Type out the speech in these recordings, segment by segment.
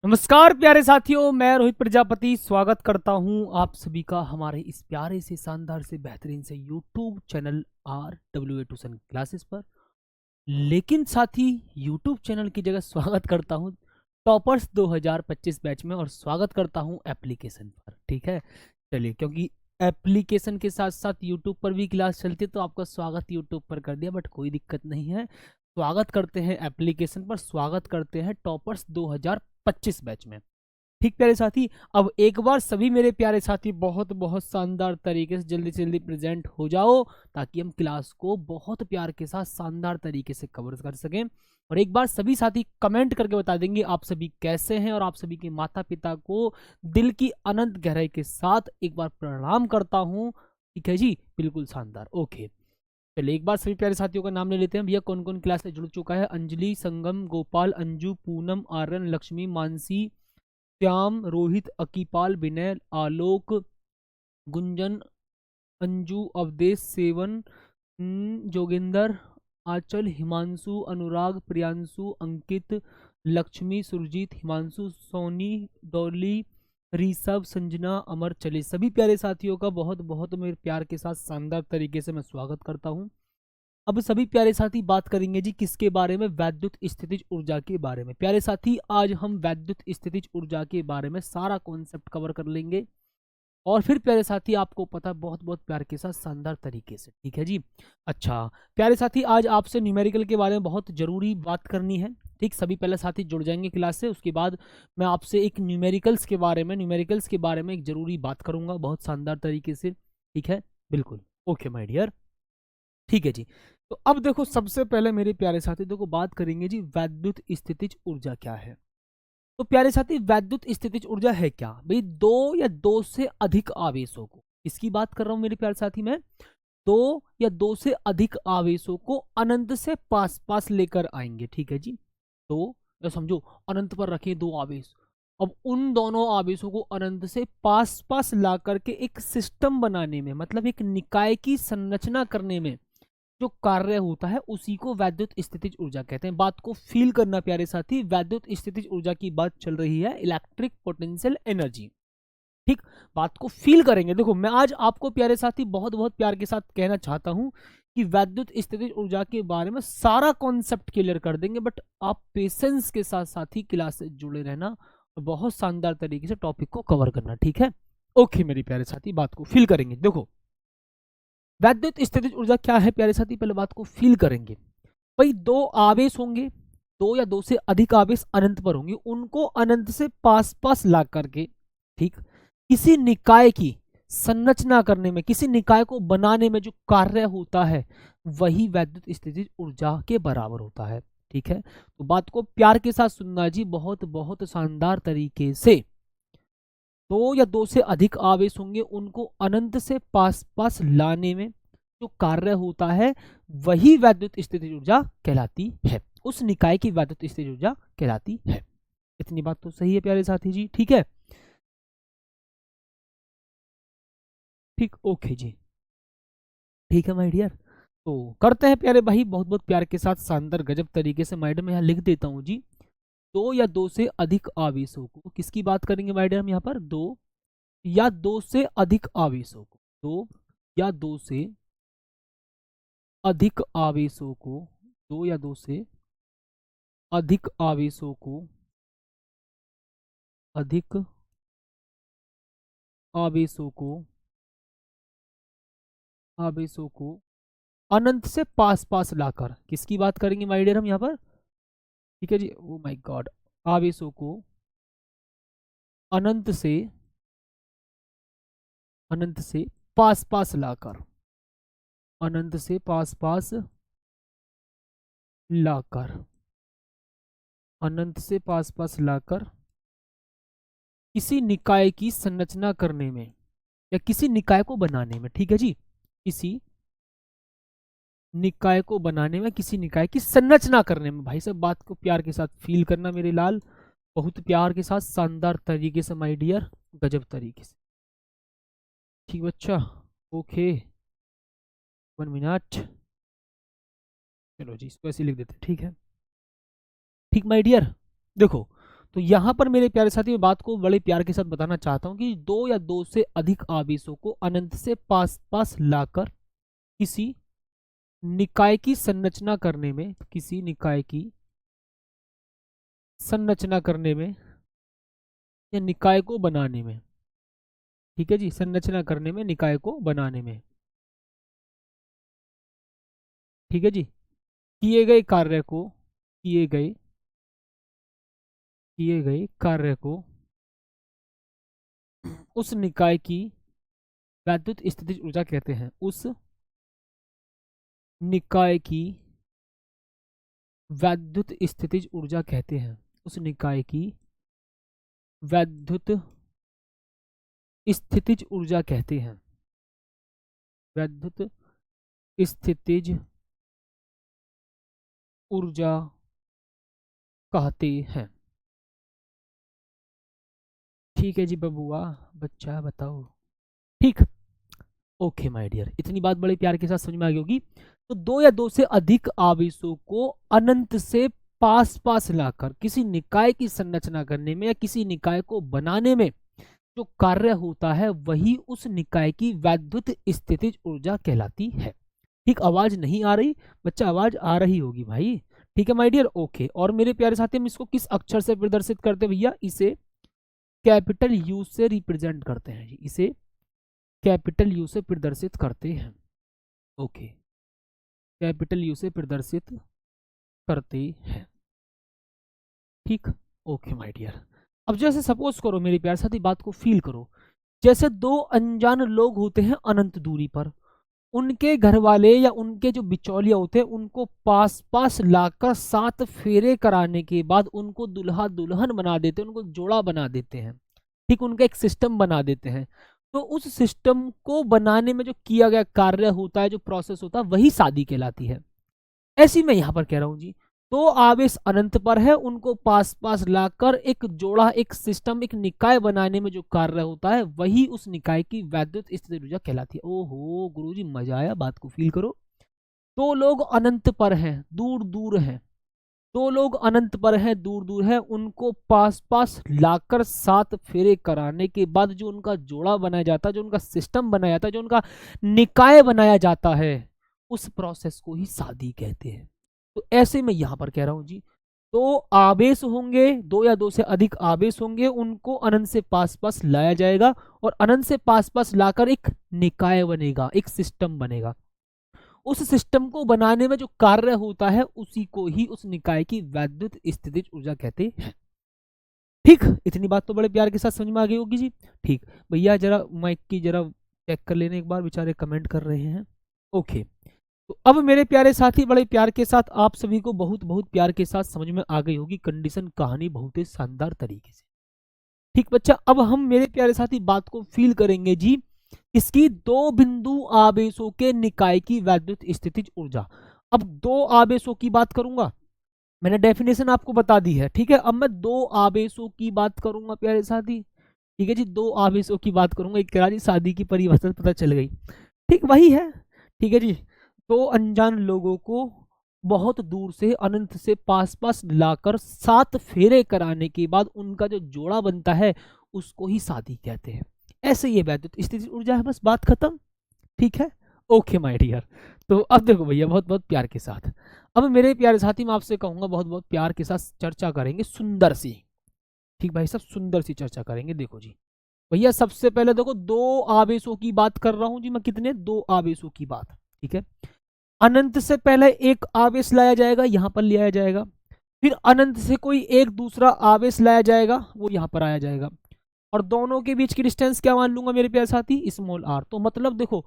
नमस्कार प्यारे साथियों, मैं रोहित प्रजापति स्वागत करता हूं आप सभी का हमारे इस प्यारे से शानदार से बेहतरीन से YouTube channel RWA tuition classes पर। लेकिन साथी यूट्यूब चैनल की जगह स्वागत करता हूं टॉपर्स 2025 बैच में और स्वागत करता हूं एप्लीकेशन पर। ठीक है, चलिए, क्योंकि एप्लीकेशन के साथ साथ यूट्यूब पर भी क्लास चलती है तो आपका स्वागत यूट्यूब पर कर दिया, बट कोई दिक्कत नहीं है। स्वागत करते हैं एप्लीकेशन पर, स्वागत करते हैं टॉपर्स 2025 बैच में। ठीक प्यारे साथी, अब एक बार सभी मेरे प्यारे साथी बहुत बहुत शानदार तरीके से जल्दी प्रेजेंट हो जाओ, ताकि हम क्लास को बहुत प्यार के साथ शानदार तरीके से कवर कर सकें। और एक बार सभी साथी कमेंट करके बता देंगे आप सभी कैसे हैं, और आप सभी के माता पिता को दिल की अनंत गहराई के साथ एक बार प्रणाम करता हूं। ठीक है जी, बिल्कुल शानदार। ओके, चलिए एक बार सभी प्यारे साथियों का नाम ले लेते हैं। भैया कौन कौन क्लास से जुड़ चुका है? अंजलि, संगम, गोपाल, अंजू, पूनम, आर्यन, लक्ष्मी, मानसी, श्याम, रोहित, अकीपाल, विनय, आलोक, गुंजन, अंजू, अवधेश, सेवन, जोगिंदर, आंचल, हिमांशु, अनुराग, प्रियांशु, अंकित, लक्ष्मी, सुरजीत, हिमांशु, सोनी, डॉली, ऋषभ, संजना, अमर। चले सभी प्यारे साथियों का बहुत बहुत मेरे प्यार के साथ शानदार तरीके से मैं स्वागत करता हूं। अब सभी प्यारे साथी बात करेंगे जी किसके बारे में? वैद्युत स्थितिज ऊर्जा के बारे में। प्यारे साथी आज हम वैद्युत स्थितिज ऊर्जा के बारे में सारा कॉन्सेप्ट कवर कर लेंगे, और फिर प्यारे साथी आपको पता बहुत बहुत प्यार के साथ शानदार तरीके से। ठीक है जी। अच्छा प्यारे साथी, आज आपसे न्यूमेरिकल के बारे में बहुत जरूरी बात करनी है। ठीक, सभी पहले साथी जुड़ जाएंगे क्लास से, उसके बाद मैं आपसे एक न्यूमेरिकल्स के बारे में एक जरूरी बात करूंगा बहुत शानदार तरीके से। ठीक है, बिल्कुल। ओके माय डियर, ठीक है जी। तो अब देखो, सबसे पहले मेरे प्यारे साथी देखो बात करेंगे जी वैद्युत स्थितिज ऊर्जा क्या है। तो प्यारे साथी, वैद्युत स्थितिज ऊर्जा है क्या भाई? दो या दो से अधिक आवेशों को, इसकी बात कर रहा हूं मेरे प्यारे साथी मैं, दो या दो से अधिक आवेशों को अनंत से पास पास लेकर आएंगे। ठीक है जी। तो या समझो अनंत पर रखे दो आवेश, अब उन दोनों आवेशों को अनंत से पास पास ला करके एक सिस्टम बनाने में, मतलब एक निकाय की संरचना करने में जो कार्य होता है उसी को वैद्युत स्थितिज ऊर्जा कहते हैं। बात को फील करना प्यारे साथी, वैद्युत स्थितिज ऊर्जा की बात चल रही है, इलेक्ट्रिक पोटेंशियल एनर्जी। ठीक, बात को फील करेंगे। देखो मैं आज आपको प्यारे साथी बहुत बहुत प्यार के साथ कहना चाहता हूं कि वैद्युत स्थितिज ऊर्जा के बारे में सारा कॉन्सेप्ट क्लियर कर देंगे, बट आप पेशेंस के साथ साथ ही क्लास से जुड़े रहना और बहुत शानदार तरीके से टॉपिक को कवर करना। ठीक है, ओके मेरे प्यारे साथी, बात को फील करेंगे। देखो वैद्युत स्थितिज ऊर्जा क्या है प्यारे साथी, पहले बात को फील करेंगे। भाई दो आवेश होंगे, दो या दो से अधिक आवेश अनंत पर होंगे, उनको अनंत से पास पास ला करके, ठीक, किसी निकाय की संरचना करने में, किसी निकाय को बनाने में जो कार्य होता है वही वैद्युत स्थितिज ऊर्जा के बराबर होता है। ठीक है, तो बात को प्यार के साथ सुनना जी, बहुत बहुत शानदार तरीके से। दो या दो से अधिक आवेश होंगे, उनको अनंत से पास पास लाने में जो कार्य होता है वही वैद्युत स्थितिज ऊर्जा कहलाती है, उस निकाय की वैद्युत स्थितिज ऊर्जा कहलाती है। इतनी बात तो सही है प्यारे साथी जी? ठीक है, ठीक, ओके जी, ठीक है माय डियर। तो करते हैं प्यारे भाई बहुत बहुत प्यार के साथ शानदार गजब तरीके से। मैडम यहाँ लिख देता हूँ जी, दो या दो से अधिक आवेशों को, किसकी बात करेंगे मैडम हम यहाँ पर? दो या दो से अधिक आवेशों को, दो या दो से अधिक आवेशों को, दो या दो से अधिक आवेशों को, अधिक आवेशों को, आवेशों को अनंत से पास पास लाकर, किसकी बात करेंगे माय डियर हम यहाँ पर? ठीक है जी, ओ माय गॉड, आवेशों को अनंत से, अनंत से पास पास लाकर, अनंत से पास पास लाकर, अनंत से पास पास लाकर किसी निकाय की संरचना करने में या किसी निकाय को बनाने में। ठीक है जी, किसी निकाय को बनाने में, किसी निकाय की संरचना करने में। भाई साहब बात को प्यार के साथ फील करना मेरे लाल, बहुत प्यार के साथ शानदार तरीके से माय डियर, गजब तरीके से। ठीक बच्चा, ओके, 1 मिनट, चलो जी इसको ऐसे लिख देते हैं। ठीक है, ठीक माय डियर। देखो, तो यहां पर मेरे प्यारे साथी मैं बात को बड़े प्यार के साथ बताना चाहता हूं कि दो या दो से अधिक आवेशों को अनंत से पास पास लाकर किसी निकाय की संरचना करने में, किसी निकाय की संरचना करने में या निकाय को बनाने में, ठीक है जी, संरचना करने में, निकाय को बनाने में, ठीक है जी, किए गए कार्य को, किए गए कार्य को उस निकाय की वैद्युत स्थितिज ऊर्जा कहते हैं। उस निकाय की वैद्युत स्थितिज ऊर्जा कहते हैं। उस निकाय की वैद्युत स्थितिज ऊर्जा कहते हैं। वैद्युत स्थितिज ऊर्जा कहते हैं। ठीक है जी बबुआ, बच्चा बताओ। ठीक, ओके माय डियर, इतनी बात बड़े प्यार के साथ समझ में आ गई होगी। तो दो या दो से अधिक आवेशों को अनंत से पास पास लाकर किसी निकाय की संरचना करने में या किसी निकाय को बनाने में जो कार्य होता है वही उस निकाय की वैद्युत स्थितिज ऊर्जा कहलाती है। ठीक, आवाज नहीं आ रही बच्चा? आवाज आ रही होगी भाई। ठीक है माय डियर, ओके। और मेरे प्यारे साथी हम इसको किस अक्षर से प्रदर्शित करते हैं भैया? इसे कैपिटल यू से रिप्रेजेंट करते हैं जी, इसे कैपिटल यू से प्रदर्शित करते हैं। ओके, कैपिटल यू से प्रदर्शित करते हैं। ठीक, ओके माय डियर। अब जैसे सपोज करो मेरे प्यारे साथी, बात को फील करो, जैसे दो अनजान लोग होते हैं अनंत दूरी पर, उनके घर वाले या उनके जो बिचौलिया होते हैं उनको पास पास लाकर 7 फेरे कराने के बाद उनको दुल्हा दुल्हन बना देते हैं, उनको जोड़ा बना देते हैं। ठीक, उनका एक सिस्टम बना देते हैं। तो उस सिस्टम को बनाने में जो किया गया कार्य होता है, जो प्रोसेस होता है, वही शादी कहलाती है। ऐसी मैं यहां पर कह रहा हूं जी, तो आवेश अनंत पर है, उनको पास पास लाकर एक जोड़ा, एक सिस्टम, एक निकाय बनाने में जो कार्य होता है वही उस निकाय की वैद्युत स्थितिज ऊर्जा कहलाती है। ओहो गुरुजी मजा आया, बात को फील करो। दो लोग अनंत पर हैं, दूर दूर हैं, दो लोग अनंत पर हैं, दूर दूर है, उनको पास पास लाकर 7 फेरे कराने के बाद जो उनका जोड़ा बनाया जाता है, जो उनका सिस्टम बनाया जाता है, जो उनका निकाय बनाया जाता है, उस प्रोसेस को ही शादी कहते हैं। तो ऐसे में यहां पर कह रहा हूं जी, दो आवेश होंगे, दो या दो से अधिक आवेश होंगे, उनको अनंत से पास पास लाया जाएगा और अनंत से पास पास लाकर एक निकाय बनेगा, एक सिस्टम बनेगा। उस सिस्टम को बनाने में जो कार्य होता है उसी को ही उस निकाय की वैद्युत स्थितिज ऊर्जा कहते हैं। ठीक, इतनी बात तो बड़े प्यार के साथ समझ में आ गई होगी जी। ठीक भैया, जरा माइक की जरा चेक कर लेने एक बार, बेचारे कमेंट कर रहे हैं। ओके, तो अब मेरे प्यारे साथी बड़े प्यार के साथ आप सभी को बहुत बहुत प्यार के साथ समझ में आ गई होगी कंडीशन, कहानी बहुत ही शानदार तरीके से। ठीक बच्चा, अब हम मेरे प्यारे साथी बात को फील करेंगे जी, इसकी दो बिंदु आवेशों के निकाय की वैद्युत स्थितिज ऊर्जा। अब दो आवेशों की बात करूंगा, मैंने डेफिनेशन आपको बता दी है। ठीक है, अब मैं दो आवेशों की बात करूंगा प्यारे साथी। ठीक है जी, दो आवेशों की बात करूंगा। एक करा जी शादी की परिभाषा पता चल गई। ठीक, वही है। ठीक है जी, दो अनजान लोगों को बहुत दूर से अनंत से पास पास लाकर 7 फेरे कराने के बाद उनका जो जोड़ा बनता है उसको ही शादी कहते हैं। ऐसे ये वैद्युत स्थितिज ऊर्जा है, बस बात खत्म। ठीक है, ओके माय डियर। तो अब देखो भैया, बहुत बहुत प्यार के साथ, अब मेरे प्यारे साथी मैं आपसे कहूंगा बहुत बहुत प्यार के साथ चर्चा करेंगे सुंदर सी। ठीक भाई सब, सुंदर सी चर्चा करेंगे। देखो जी भैया, सबसे पहले देखो दो आवेशों की बात कर रहा हूं जी मैं, कितने? दो आवेशों की बात। ठीक है, अनंत से पहले एक आवेश लाया जाएगा, यहां पर लिया जाएगा, फिर अनंत से कोई एक दूसरा आवेश लाया जाएगा, वो यहां पर आया जाएगा, और दोनों के बीच की डिस्टेंस क्या मान लूंगा मेरे प्यारे साथी? Small R. तो मतलब देखो,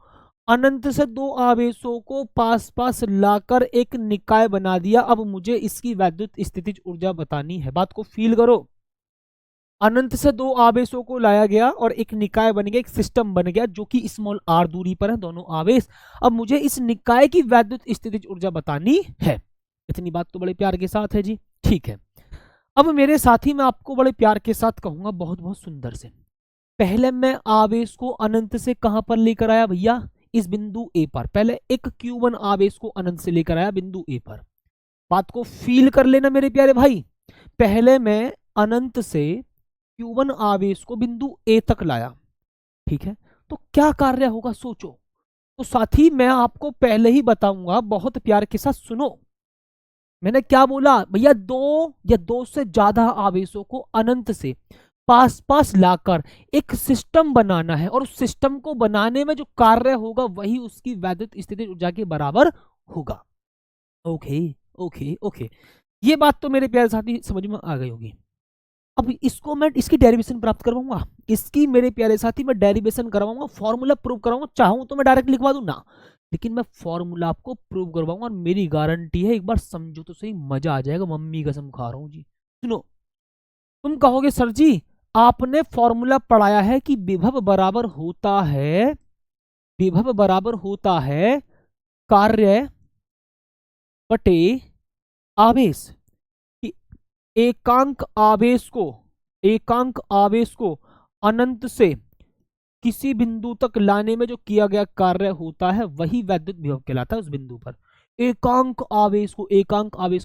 अनंत से दो आवेशों को पास पास लाकर एक निकाय बना दिया। अब मुझे इसकी वैद्युत स्थितिज ऊर्जा बतानी है, बात को फील करो। अनंत से दो आवेशों को लाया गया और एक निकाय बन गया, एक सिस्टम बन गया जो कि स्मॉल आर दूरी पर है दोनों आवेश। अब मुझे इस निकाय की वैद्युत स्थितिज ऊर्जा बतानी है। इतनी बात तो बड़े प्यार के साथ है जी। ठीक है, अब मेरे साथी मैं आपको बड़े प्यार के साथ कहूंगा बहुत बहुत सुंदर से, पहले मैं आवेश को अनंत से कहां पर लेकर आया भैया? इस बिंदु ए पर। पहले एक Q1 आवेश को अनंत से लेकर आया बिंदु ए पर। बात को फील कर लेना मेरे प्यारे भाई। पहले मैं अनंत से Q1 आवेश को बिंदु A तक लाया, ठीक है, तो क्या कार्य होगा सोचो। तो साथी मैं आपको पहले ही बताऊंगा, बहुत प्यार के साथ सुनो। मैंने क्या बोला भैया, दो या दो से ज्यादा आवेशों को अनंत से पास पास लाकर एक सिस्टम बनाना है, और उस सिस्टम को बनाने में जो कार्य होगा वही उसकी वैद्युत स्थिति ऊर्जा के बराबर होगा। ओके ओके ओके, ये बात तो मेरे प्यारे साथी समझ में आ गई होगी। अब इसको मैं इसकी डेरिवेशन प्राप्त करवाऊंगा, इसकी मेरे प्यारे साथी मैं डेरिवेशन करवाऊंगा, फॉर्मूला प्रूव करवाऊंगा। चाहूं तो मैं डायरेक्ट लिखवा दूं ना, लेकिन मैं फॉर्मूला आपको प्रूव करवाऊंगा, और मेरी गारंटी है, एक बार समझो तो सही, मजा आ जाएगा, मम्मी कसम खा रहा हूं जी। सुनो, तुम कहोगे सर जी आपने फॉर्मूला पढ़ाया है कि विभव बराबर होता है, विभव बराबर होता है कार्य बटे आवेश, कि एकांक आवेश को अनंत से किसी बिंदु तक लाने में जो किया गया कार्य होता है वही वैद्युत विभव कहलाता है उस बिंदु पर। एकांक आवेश को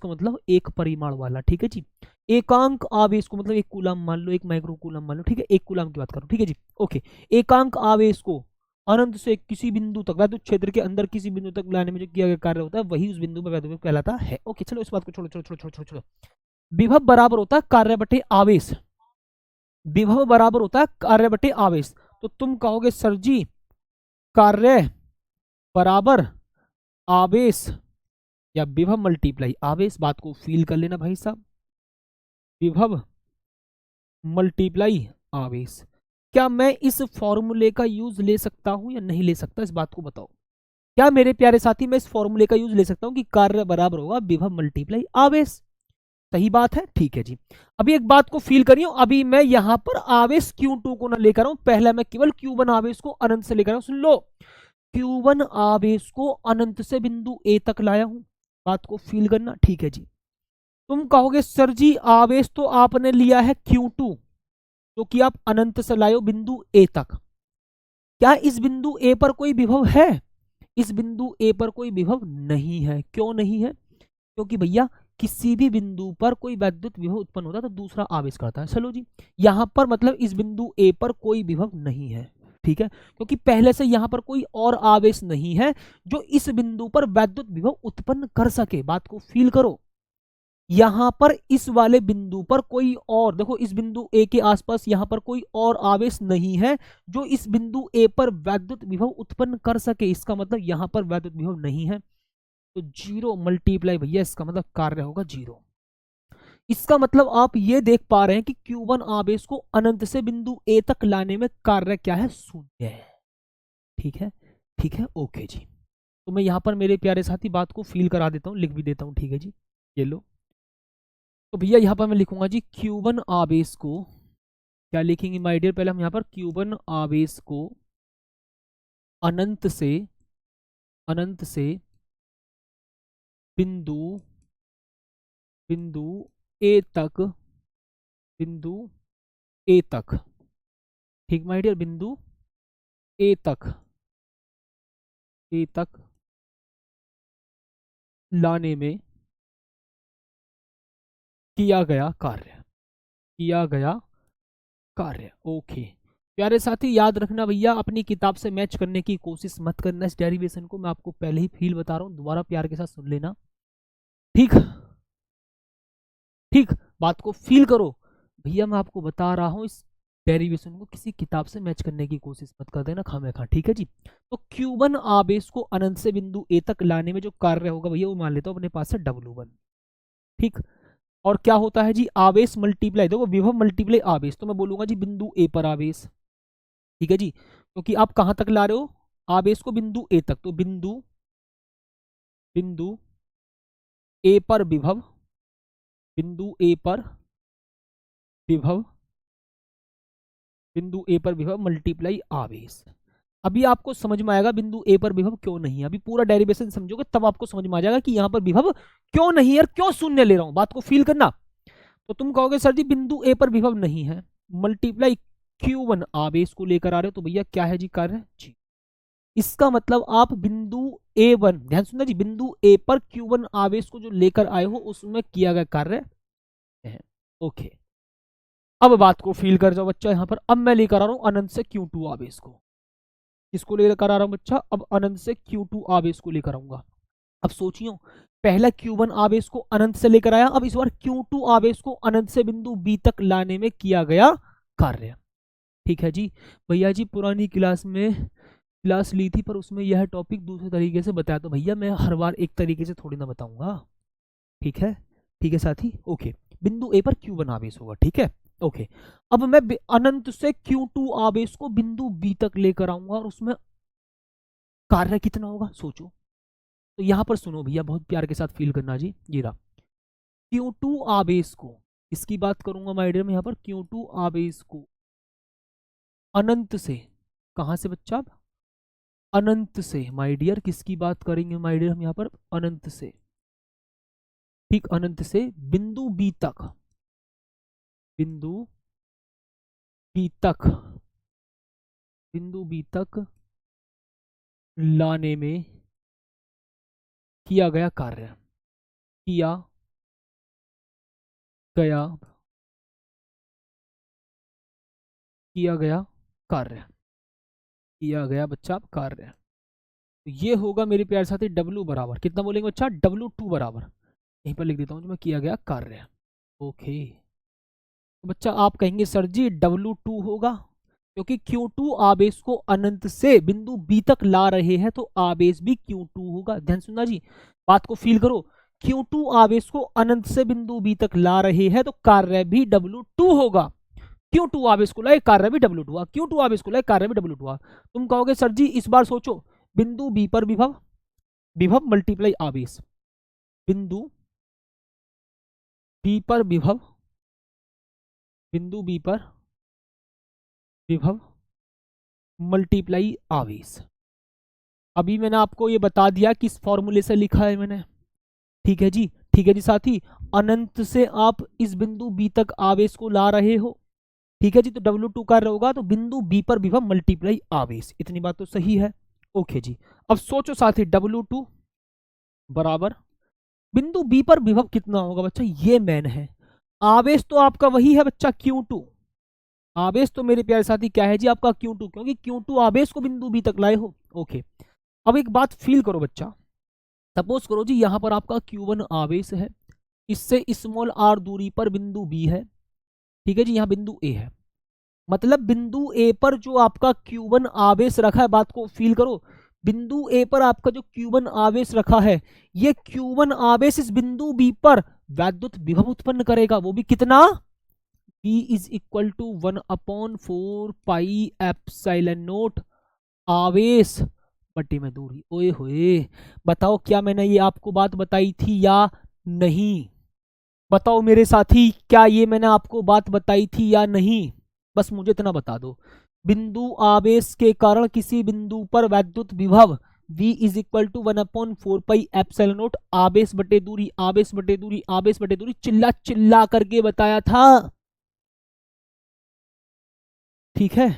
मतलब एक परिमाण वाला, ठीक है जी। एकांक आवेश को मतलब एक कूलम मान लो, एक माइक्रो कूलम मान लो, ठीक है, एक कूलम की बात करो, ठीक है जी, ओके। एकांक आवेश को अनंत से किसी बिंदु तक, वैद्युत क्षेत्र के अंदर किसी बिंदु तक लाने में जो किया गया कार्य होता है वही उस बिंदु पर वैद्युत विभव कहलाता है। ओके, चलो इस बात को छोड़ो छोड़ो छोड़ो छोड़ो छोड़ो। विभव बराबर होता है कार्य बटे आवेश, विभव बराबर होता है कार्य बटे आवेश। तो तुम कहोगे सर जी कार्य बराबर आवेश या विभव मल्टीप्लाई आवेश, बात को फील कर लेना भाई साहब, विभव मल्टीप्लाई आवेश। क्या मैं इस फॉर्मूले का यूज ले सकता हूं या नहीं ले सकता, इस बात को बताओ। क्या मेरे प्यारे साथी मैं इस फॉर्मूले का यूज ले सकता हूं कि कार्य बराबर होगा विभव मल्टीप्लाई आवेश? सही बात है, ठीक है जी। अभी एक बात को फील करियो, अभी मैं यहां पर आवेश Q2 को ना लेकर आऊं, पहले मैं केवल Q1 आवेश को अनंत से लेकर आऊं। सुन लो, Q1 आवेश को अनंत से बिंदु A तक लाया हूं, बात को फील करना, ठीक है जी। तुम कहोगे सर जी आवेश तो आपने लिया है Q2 जो कि आप अनंत से लाए हो बिंदु A तक, क्या इस बिंदु A पर कोई विभव है? इस बिंदु A पर कोई विभव नहीं है। क्यों नहीं है? क्योंकि भैया किसी भी बिंदु पर कोई वैद्युत विभव उत्पन्न होता है तो दूसरा आवेश करता है। चलो जी, यहां पर मतलब इस बिंदु A पर कोई विभव नहीं है, ठीक है, क्योंकि पहले से यहां पर कोई और आवेश नहीं है जो इस बिंदु पर वैद्युत विभव उत्पन्न कर सके। बात को फील करो, यहां पर इस वाले बिंदु पर कोई और, देखो इस बिंदु A के आसपास यहां पर कोई और आवेश नहीं है जो इस बिंदु A पर वैद्युत विभव उत्पन्न कर सके। इसका मतलब यहां पर वैद्युत विभव नहीं है, तो जीरो मल्टीप्लाई भैया, इसका मतलब कार्य होगा जीरो। इसका मतलब आप ये देख पा रहे हैं कि Q1 आवेश को अनंत से बिंदु A तक लाने में कार्य क्या है? शून्य है। ठीक है, ठीक है, ओके जी। तो मैं यहां पर मेरे प्यारे साथी बात को फील करा देता हूं, लिख भी देता हूं, ठीक है जी, ये लो। तो भैया यहां पर मैं लिखूंगा जी Q1 आवेश को, क्या लिखेंगे माय डियर, पहले हम यहां पर Q1 आवेश को अनंत से बिंदु A तक, बिंदु A तक, ठीक माय डियर, बिंदु A तक लाने में किया गया कार्य। ओके प्यारे साथी, याद रखना भैया, अपनी किताब से मैच करने की कोशिश मत करना इस डेरिवेशन को, मैं आपको पहले ही फील बता रहा हूं, दोबारा प्यार के साथ सुन लेना, ठीक ठीक, बात को फील करो भैया, मैं आपको बता रहा हूं इस डेरिवेशन को किसी किताब से मैच करने की कोशिश मत कर देना खामेखा, ठीक है जी। तो Q1 आवेश को अनंत से बिंदु A तक लाने में जो कार्य होगा भैया वो मान लेता हूं अपने पास से W1, ठीक। और क्या होता है जी, आवेश मल्टीप्लाई, देखो विभव मल्टीप्लाई आवेश, तो मैं बोलूंगा जी बिंदु A पर आवेश, ठीक है जी, क्योंकि आप कहां तक ला रहे हो आवेश को? बिंदु A तक, तो बिंदु A पर विभव, बिंदु A पर विभव, बिंदु A पर विभव मल्टीप्लाई आवेश। अभी आपको समझ में आएगा बिंदु A पर विभव क्यों नहीं है, अभी पूरा डेरिवेशन समझोगे तब आपको समझ में आ जाएगा कि यहां पर विभव क्यों नहीं है और क्यों शून्य ले रहा हूं, बात को फील करना। तो तुम कहोगे सर जी बिंदु A पर विभव नहीं है, मल्टीप्लाई Q1 आवेश को लेकर आ रहे हो, तो भैया क्या है जी कार्य जी। इसका मतलब आप बिंदु A1, ध्यान सुनना जी, बिंदु A पर Q1 आवेश को जो लेकर आए हो उसमें किया गया कार्य है। ओके, अब बात को फील कर जाओ बच्चा यहाँ पर। अब मैं लेकर आ रहा हूँ अनंत से Q2 आवेश को। किसको लेकर आ रहा हूँ बच्चा? अब अनंत से Q2 आवेश को लेकर आऊंगा। अब सोचियो, पहला Q1 आवेश को अनंत से लेकर आया, अब इस बार Q2 आवेश को अनंत से बिंदु B तक लाने में किया गया कार्य। ठीक है जी भैया जी, पुरानी क्लास में क्लास ली थी पर उसमें यह टॉपिक दूसरे तरीके से बताया, तो भैया मैं हर बार एक तरीके से थोड़ी ना बताऊंगा। ठीक है, ठीक है साथी, ओके। बिंदु ए पर Q1 आवेश होगा, ठीक है, ओके। अब मैं अनंत से Q2 आवेश को बिंदु B तक लेकर आऊंगा और उसमें कार्य कितना होगा सोचो। तो यहां पर सुनो भैया, बहुत प्यार के साथ फील करना जी, ये रहा Q2 आवेश को, इसकी बात करूंगा माय डियर में यहाँ पर, Q2 आवेश को अनंत से, कहां से बच्चा? अब अनंत से माय डियर, किसकी बात करेंगे माय डियर हम यहाँ पर? अनंत से, ठीक, अनंत से बिंदु B तक, बिंदु B तक, बिंदु B तक लाने में किया गया कार्य, किया गया, किया गया कार्य, किया गया बच्चा कार्य। तो ये होगा मेरे प्यारे साथी W बराबर कितना बोलेंगे बच्चा? W2 बराबर, यहीं पर लिख देता हूं जो मैं किया गया कार्य। ओके, तो बच्चा आप कहेंगे सर जी W2 होगा, क्योंकि Q2 आवेश को अनंत से बिंदु B तक ला रहे हैं, तो आवेश भी Q2 होगा। ध्यान सुनना जी, बात को फील करो। Q2 आवेश को अनंत से बिंदु B तक ला रहे हैं, तो कार्य भी W2 होगा। Q2 आवेश को लाए, कार्य भी W2 हुआ। Q2 आवेश को लाए, कार्य भी W2 हुआ। तुम कहोगे सर जी इस बार सोचो, बिंदु B पर विभव, विभव मल्टीप्लाई आवेश, बिंदु B पर विभव, बिंदु B पर विभव मल्टीप्लाई आवेश। अभी मैंने आपको ये बता दिया किस फॉर्मूले से लिखा है मैंने। ठीक है जी, ठीक है जी साथी, अनंत से आप इस बिंदु B तक आवेश को ला रहे हो। ठीक है जी, तो W2 कार्य होगा, तो बिंदु B पर विभव मल्टीप्लाई आवेश, इतनी बात तो सही है। ओके जी, अब सोचो साथी, W2 बराबर बिंदु B पर विभव कितना होगा बच्चा? ये मैन है, आवेश तो आपका वही है बच्चा Q2, आवेश तो मेरे प्यारे साथी क्या है जी आपका? Q2, क्योंकि Q2 आवेश को बिंदु B तक लाए हो। ओके, अब एक बात फील करो बच्चा, सपोज करो जी यहां पर आपका Q1 आवेश है, इससे स्मॉल r दूरी पर बिंदु B है। ठीक है जी, यहाँ बिंदु A है, मतलब बिंदु A पर जो आपका Q1 आवेश रखा है, बात को फील करो, बिंदु A पर आपका जो Q1 आवेश रखा है, ये Q1 आवेश इस बिंदु B पर वैद्युत विभव उत्पन्न करेगा, वो भी कितना? V is equal to 1/4 pi epsilon naught आवेश बटे में दूरी। ओए होए, बताओ क्या मैंने ये आपको बात बताई थी या नहीं? बताओ मेरे साथी, क्या ये मैंने आपको बात बताई थी या नहीं? बस मुझे इतना बता दो, बिंदु आवेश के कारण किसी बिंदु पर वैद्युत विभव V is equal to 1/4 pi epsilon naught आवेश बटे दूरी, आवेश बटे दूरी, आवेश बटे दूरी, चिल्ला चिल्ला करके बताया था। ठीक है,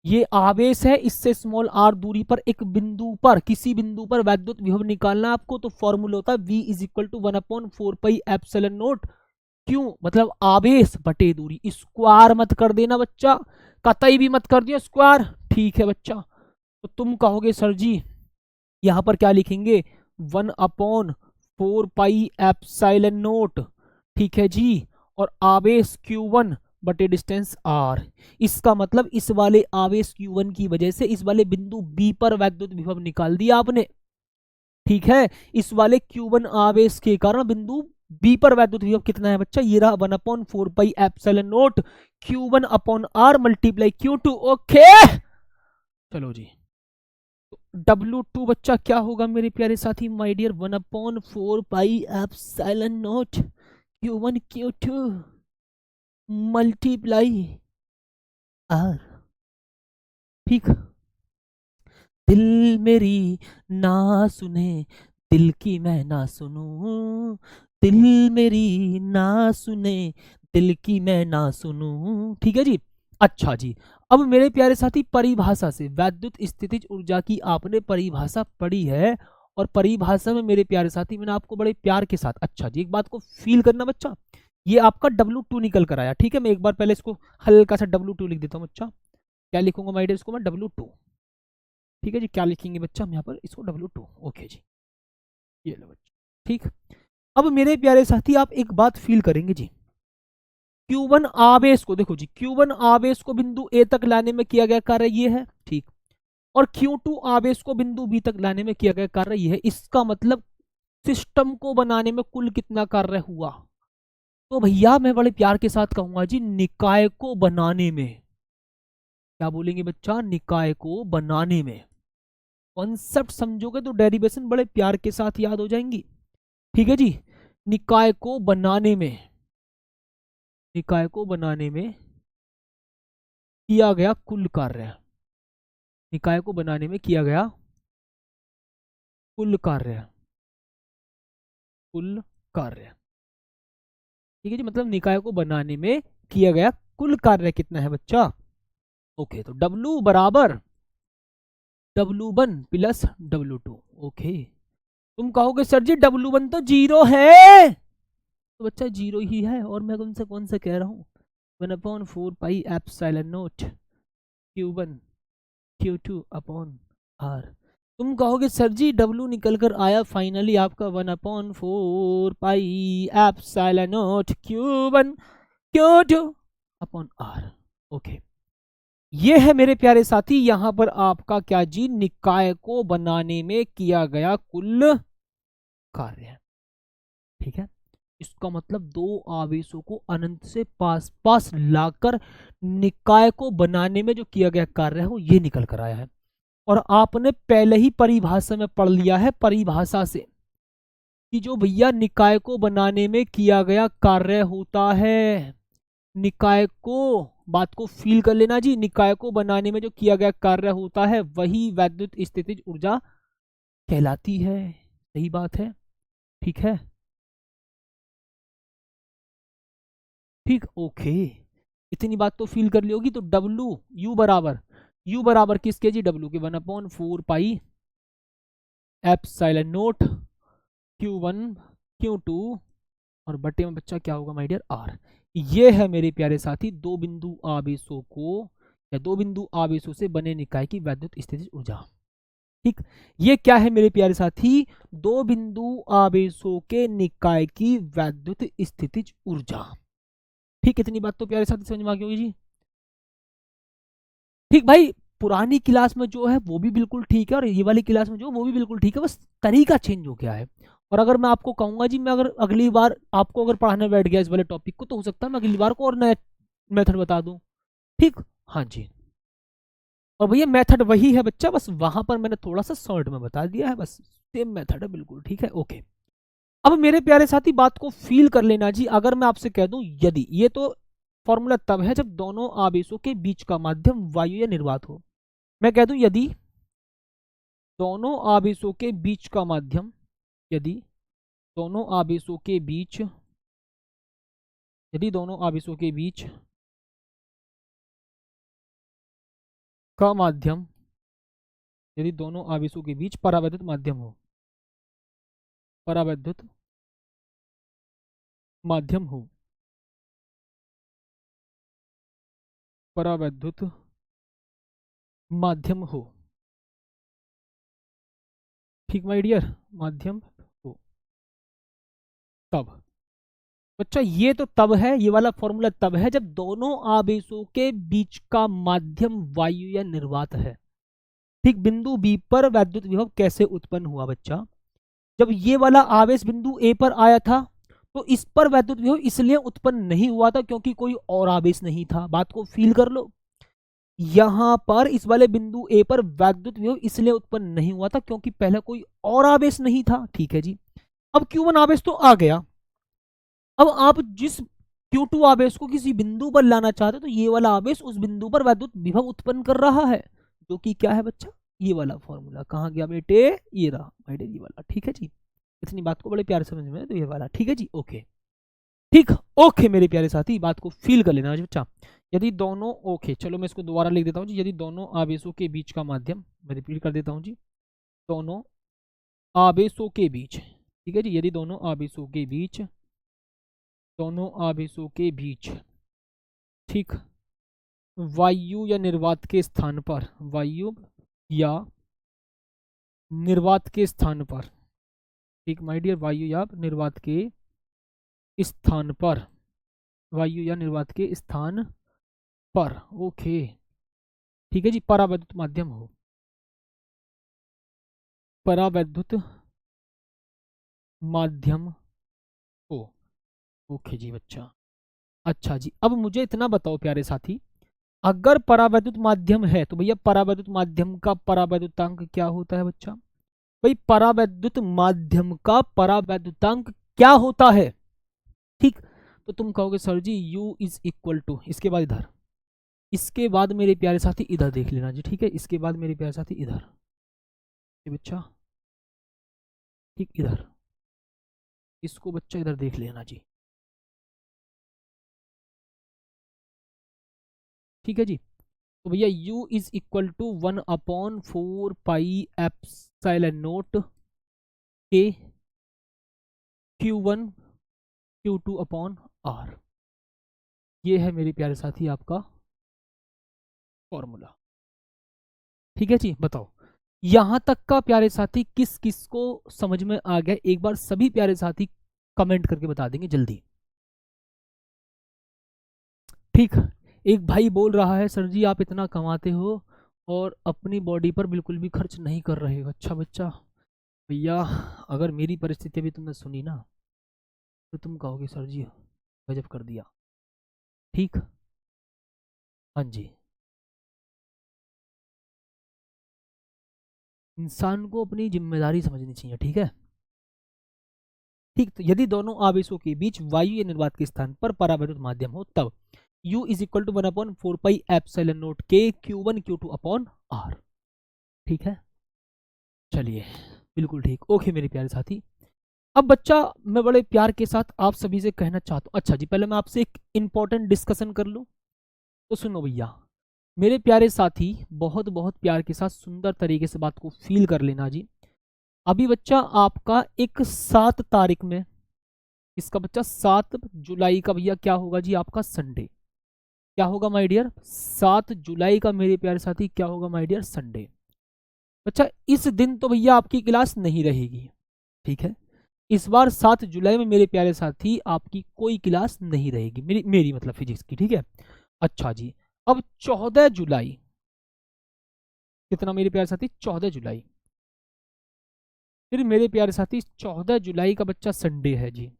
ये आवेश है, इससे स्मॉल r दूरी पर एक बिंदु पर, किसी बिंदु पर वैद्युत विभव निकालना आपको, तो फॉर्मूला होता है V is equal to 1/4 pi epsilon naught, क्यों? मतलब आवेश बटे दूरी, स्क्वायर मत कर देना बच्चा, कतई भी मत कर दियो स्क्वायर। ठीक है बच्चा, तो तुम कहोगे सर जी यहां पर क्या लिखेंगे? 1/4 पाई एप्सिलॉन नॉट, ठीक है जी, और आवेश Q1 बटे डिस्टेंस R। इसका मतलब इस वाले आवेश Q1 की वजह से इस वाले बिंदु B पर वैद्युत विभव निकाल दिया आपने। ठीक है, इस वाले Q1 आवेश के कारण बिंदु B पर वैद्युत विभव कितना है बच्चा? ये रहा 1/4 pi epsilon naught Q1 upon R multiply Q2। Okay चलो जी, W2 बच्चा क्या होगा मेरे प्यारे साथी my dear? 1/4 pi epsilon naught Q1 Q2 multiply R। ठीक, दिल मेरी ना सुने, दिल की मैं ना सुनूं, दिल मेरी ना सुने, दिल की मैं ना सुनूं। ठीक है जी, अच्छा जी, अब मेरे प्यारे साथी परिभाषा से, वैद्युत स्थितिज ऊर्जा की आपने परिभाषा पढ़ी है, और परिभाषा में मेरे प्यारे साथी मैंने आपको बड़े प्यार के साथ, अच्छा जी एक बात को फील करना बच्चा, ये आपका W2 निकल कर आया। ठीक है, मैं एक बार पहले इसको हल्का सा W2 लिख देता हूँ बच्चा। क्या लिखूंगा माय डियर, इसको मैं W2। ठीक है जी, क्या लिखेंगे बच्चा हम यहाँ पर, इसको W2। ओके जी, ये लो बच्चा। ठीक, अब मेरे प्यारे साथी आप एक बात फील करेंगे जी, Q1 आवेश को देखो जी, Q1 आवेश को बिंदु A तक लाने में किया गया कार्य ये है। ठीक, और Q2 आवेश को बिंदु B तक लाने में किया गया कार्य ये है। इसका मतलब सिस्टम को बनाने में कुल कितना कार्य हुआ? तो भैया मैं बड़े प्यार के साथ कहूंगा जी, निकाय को बनाने में, क्या बोलेंगे बच्चा, निकाय को बनाने में। कॉन्सेप्ट समझोगे तो डेरिवेशन बड़े प्यार के साथ याद हो जाएंगी। ठीक है जी, निकाय को बनाने में, निकाय को बनाने में किया गया कुल कार्य, निकाय को बनाने में किया गया कुल कार्य, कुल कार्य। ठीक है जी, मतलब निकाय को बनाने में किया गया कुल कार्य कितना है बच्चा? ओके, तो W बराबर W1 प्लस W2। ओके, तुम कहोगे सर जी W1 तो 0 है, तो बच्चा 0 ही है, और मैं कौन सा कह रहा हूँ, 1/4 pi epsilon naught Q1 Q2 upon R। तुम कहोगे सर जी W निकल कर आया फाइनली आपका 1/4 pi epsilon naught Q1 Q2 upon R। Okay, ये है मेरे प्यारे साथी यहां पर आपका क्या जी, निकाय को बनाने में किया गया कुल कार्य। ठीक है, इसका मतलब दो आवेशों को अनंत से पास पास लाकर निकाय को बनाने में जो किया गया कार्य है वो ये निकल कर आया है। और आपने पहले ही परिभाषा में पढ़ लिया है, परिभाषा से, कि जो भैया निकाय को बनाने में किया गया कार्य होता है, निकाय को, बात को फील कर लेना जी, निकाय को बनाने में जो किया गया कार्य होता है वही वैद्युत स्थितिज ऊर्जा कहलाती है। सही बात है, ठीक है, ठीक, ओके, इतनी बात तो फील कर ली होगी। तो W U बराबर किसके जी, W के 1/4 pi epsilon note Q1 Q2 और बटे में बच्चा क्या होगा माय डियर, R। ये है मेरे प्यारे साथी दो बिंदु आवेशों को, या दो बिंदु आवेशों से बने निकाय की वैद्युत स्थितिज ऊर्जा। ठीक, ये क्या है मेरे प्यारे साथी, दो बिंदु आवेशों के निकाय की वैद्युत स्थितिज ऊर्जा। ठीक, इतनी बात तो प्यारे साथी समझ में आ गई होगी जी। ठीक भाई, पुरानी क्लास में जो है वो भी बिल्कुल ठीक है, और ये वाली क्लास में जो वो भी बिल्कुल ठीक है, बस तरीका चेंज हो गया है। और अगर मैं आपको कहूंगा जी, मैं अगर अगली बार आपको अगर पढ़ाने बैठ गया इस वाले टॉपिक को, तो हो सकता है मैं अगली बार को और नया मेथड बता दूं। ठीक, हाँ जी, और भैया मेथड वही है बच्चा, बस वहां पर मैंने थोड़ा सा शॉर्ट में बता दिया है, बस सेम मेथड है बिल्कुल। ठीक है, ओके। अब मेरे प्यारे साथी बात को फील कर लेना जी, अगर मैं आपसे कह दूं यदि, ये तो फॉर्मूला तब है जब दोनों आवेशों के बीच का माध्यम वायु या निर्वात हो। मैं कह दूं यदि दोनों आवेशों के बीच का माध्यम, यदि दोनों आवेशों के बीच, यदि दोनों आवेशों के बीच का माध्यम, यदि दोनों आवेशों के बीच परावैद्युत माध्यम हो, परावैद्युत माध्यम हो, परावैद्युत माध्यम हो, ठीक माय डियर, माध्यम हो, तब बच्चा, ये तो तब है, ये वाला फॉर्मूला तब है जब दोनों आवेशों के बीच का माध्यम वायु या निर्वात है। ठीक, बिंदु बी पर वैद्युत विभव कैसे उत्पन्न हुआ बच्चा, जब ये वाला आवेश बिंदु ए पर आया था तो इस पर वैद्युत विभव इसलिए उत्पन्न नहीं हुआ था क्योंकि कोई और आवेश नहीं था। बात को फील कर लो, यहां पर इस वाले बिंदु ए पर वैद्युत विभव इसलिए उत्पन्न नहीं हुआ था क्योंकि पहले कोई और आवेश नहीं था। ठीक है जी, अब Q1 आवेश तो आ गया, अब आप जिस Q2 आवेश को किसी बिंदु पर लाना चाहते हो तो ये वाला आवेश उस बिंदु पर वैद्युत विभव उत्पन्न कर रहा है, जो कि क्या है बच्चा, ये वाला फॉर्मूला। कहाँ गया बेटे, ये रहा बेटे, ये वाला। ठीक है जी, इतनी बात को बड़े प्यार से समझ में, तो ये वाला। ठीक है जी, ओके, ठीक, ओके मेरे प्यारे साथी, बात को फील कर लेना बच्चा। यदि दोनों, ओके चलो मैं इसको दोबारा लिख देता हूँ जी, यदि दोनों आवेशों के बीच का माध्यम, मैं रिपीट कर देता हूँ जी, दोनों आवेशों के बीच, ठीक है जी, यदि दोनों आवेशों के बीच दोनों आवेशों के बीच, ठीक, वायु या निर्वात के स्थान पर, वायु या निर्वात के स्थान पर, ठीक माय डियर, वायु या निर्वात के स्थान पर, वायु या निर्वात के स्थान पर, ओके, ठीक है जी, परावैद्युत माध्यम हो, परावैद्युत माध्यम हो, ओके जी बच्चा। अच्छा जी, अब मुझे इतना बताओ प्यारे साथी, अगर परावैद्युत माध्यम है तो भैया परावैद्युत माध्यम का परावैद्युतांक क्या होता है बच्चा? भाई परावैद्युत माध्यम का परावैद्युतांक क्या होता है? ठीक, तो तुम कहोगे sir ji U is equal to, इसके बाद इधर, इसके बाद मेरे प्यारे साथी इधर देख लेना जी, ठीक है, इसके बाद मेरे प्यारे साथी इधर, ये बच्चा, ठीक इधर, इसको बच्चा इधर देख लेना जी, ठीक है जी। तो भैया U is equal to 1/4 pi epsilon naught के Q1 Q2 अपॉन R, ये है मेरे प्यारे साथी आपका फॉर्मूला, ठीक है जी। बताओ यहां तक का प्यारे साथी किस किस को समझ में आ गया? एक बार सभी प्यारे साथी कमेंट करके बता देंगे जल्दी, ठीक। एक भाई बोल रहा है सर जी आप इतना कमाते हो और अपनी बॉडी पर बिल्कुल भी खर्च नहीं कर रहे हो। अच्छा बच्चा, भैया अगर मेरी परिस्थिति भी तुमने सुनी ना तो तुम कहोगे सर जी गजब कर दिया, ठीक, हाँ जी। इंसान को अपनी जिम्मेदारी समझनी चाहिए, ठीक है, ठीक। तो यदि दोनों आवेशों के बीच वायु या निर्वात के स्थान पर परावैद्युत माध्यम हो तब U is equal to 1/4 pi epsilon naught के Q1 Q2 अपॉन R, ठीक है, चलिए बिल्कुल ठीक, ओके मेरे प्यारे साथी। अब बच्चा मैं बड़े प्यार के साथ आप सभी से कहना चाहता हूँ, अच्छा जी पहले मैं आपसे एक इंपॉर्टेंट डिस्कशन कर लूँ, तो सुनो भैया मेरे प्यारे साथी, बहुत बहुत प्यार के साथ सुंदर तरीके से बात को फील कर लेना जी। अभी बच्चा आपका एक 7 तारीख में, इसका बच्चा 7 जुलाई का भैया क्या होगा जी आपका संडे, क्या होगा माय डियर? 7 जुलाई का मेरे प्यारे साथी क्या होगा माय डियर? संडे। बच्चा इस दिन तो भैया आपकी क्लास नहीं रहेगी, ठीक है, इस बार 7 जुलाई में मेरे प्यारे साथी आपकी कोई क्लास नहीं रहेगी, मेरी मतलब फिजिक्स की, ठीक है। अच्छा जी, अब 14 जुलाई, कितना मेरे प्यारे साथी? 14 जुलाई, फिर मेरे प्यारे साथी 14 जुलाई का बच्चा संडे है जी,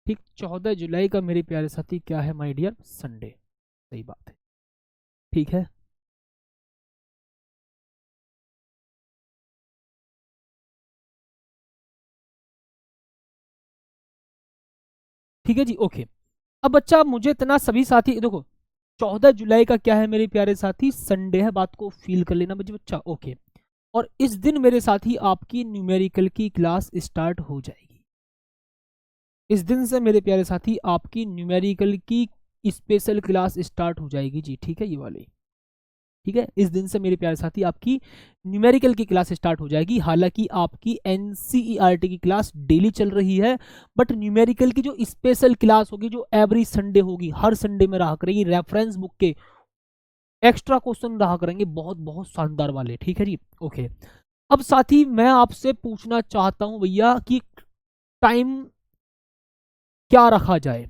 ठीक, 14 जुलाई का मेरे प्यारे साथी क्या है माय डियर? संडे, सही बात है, ठीक है, ठीक है जी, ओके। अब बच्चा मुझे इतना सभी साथी देखो, 14 जुलाई का क्या है मेरे प्यारे साथी? संडे है, बात को फील कर लेना मुझे बच्चा, ओके। और इस दिन मेरे साथी आपकी न्यूमेरिकल की क्लास स्टार्ट हो जाएगी, इस दिन से मेरे प्यारे साथी आपकी न्यूमेरिकल की स्पेशल क्लास स्टार्ट हो जाएगी जी, ठीक है, ये वाली, ठीक है, इस दिन से मेरे प्यारे साथी आपकी न्यूमेरिकल की क्लास स्टार्ट हो जाएगी। हालांकि आपकी एनसीईआरटी की क्लास डेली चल रही है, बट न्यूमेरिकल की जो स्पेशल क्लास होगी, जो एवरी संडे होगी, हर संडे में रहा करेगी, रेफरेंस बुक के एक्स्ट्रा क्वेश्चन रहा करेंगे बहुत बहुत शानदार वाले, ठीक है जी, ओके। अब साथी मैं आपसे पूछना चाहता हूं भैया कि टाइम क्या रखा जाए,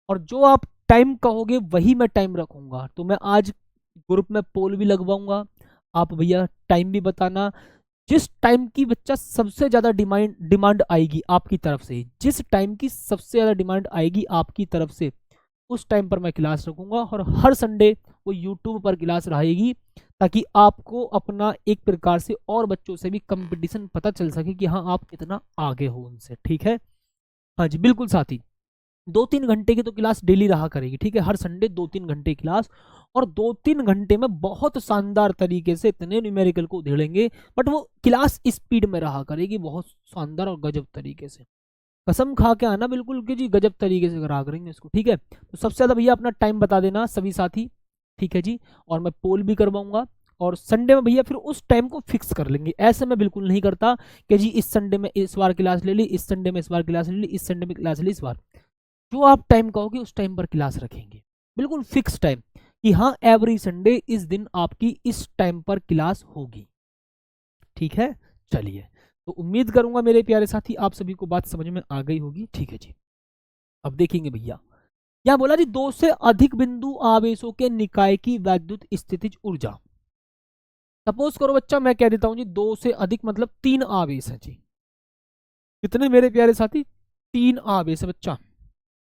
और जो आप टाइम कहोगे वही मैं टाइम रखूंगा। तो मैं आज ग्रुप में पोल भी लगवाऊंगा, आप भैया टाइम भी बताना, जिस टाइम की बच्चा सबसे ज्यादा डिमांड आएगी आपकी तरफ से, जिस टाइम की सबसे ज्यादा डिमांड आएगी आपकी तरफ से, उस टाइम पर मैं क्लास रखूंगा, और हर संडे वो यूट्यूब पर क्लास रहेगी, ताकि आपको अपना एक प्रकार से और बच्चों से भी कंपटीशन पता चल सके कि हाँ आप कितना आगे हो उनसे, ठीक है, हाँ जी बिल्कुल साथी। 2-3 घंटे की तो क्लास डेली रहा करेगी, ठीक है, हर संडे 2-3 घंटे क्लास, और 2-3 घंटे में बहुत शानदार तरीके से इतने न्यूमेरिकल को उधेड़ेंगे, बट वो क्लास स्पीड में रहा करेगी, बहुत शानदार और गजब तरीके से, कसम खा के आना बिल्कुल कि जी गजब तरीके से करा करेंगे इसको, ठीक है। तो सबसे ज्यादा भैया अपना टाइम बता देना सभी साथी, ठीक है जी, और मैं पोल भी करवाऊंगा, और संडे में भैया फिर उस टाइम को फिक्स कर लेंगे। ऐसे मैं बिल्कुल नहीं करता कि जी इस संडे में इस बार क्लास ले ली, इस संडे में इस बार क्लास ले ली, इस संडे में क्लास ले ली इस बार। जो आप टाइम कहोगे उस टाइम पर क्लास रखेंगे, बिल्कुल फिक्स टाइम कि हाँ एवरी संडे इस दिन आपकी इस टाइम पर क्लास होगी। ठीक है, चलिए, तो उम्मीद करूंगा मेरे प्यारे साथी आप सभी को बात समझ में आ गई होगी। ठीक है जी, अब देखेंगे भैया क्या बोला जी, दो से अधिक बिंदु आवेशों के निकाय की वैद्युत स्थितिज ऊर्जा। सपोज करो बच्चा मैं कह देता हूं जी दो से अधिक मतलब तीन आवेश है जी। कितने मेरे प्यारे साथी? तीन आवेश है बच्चा।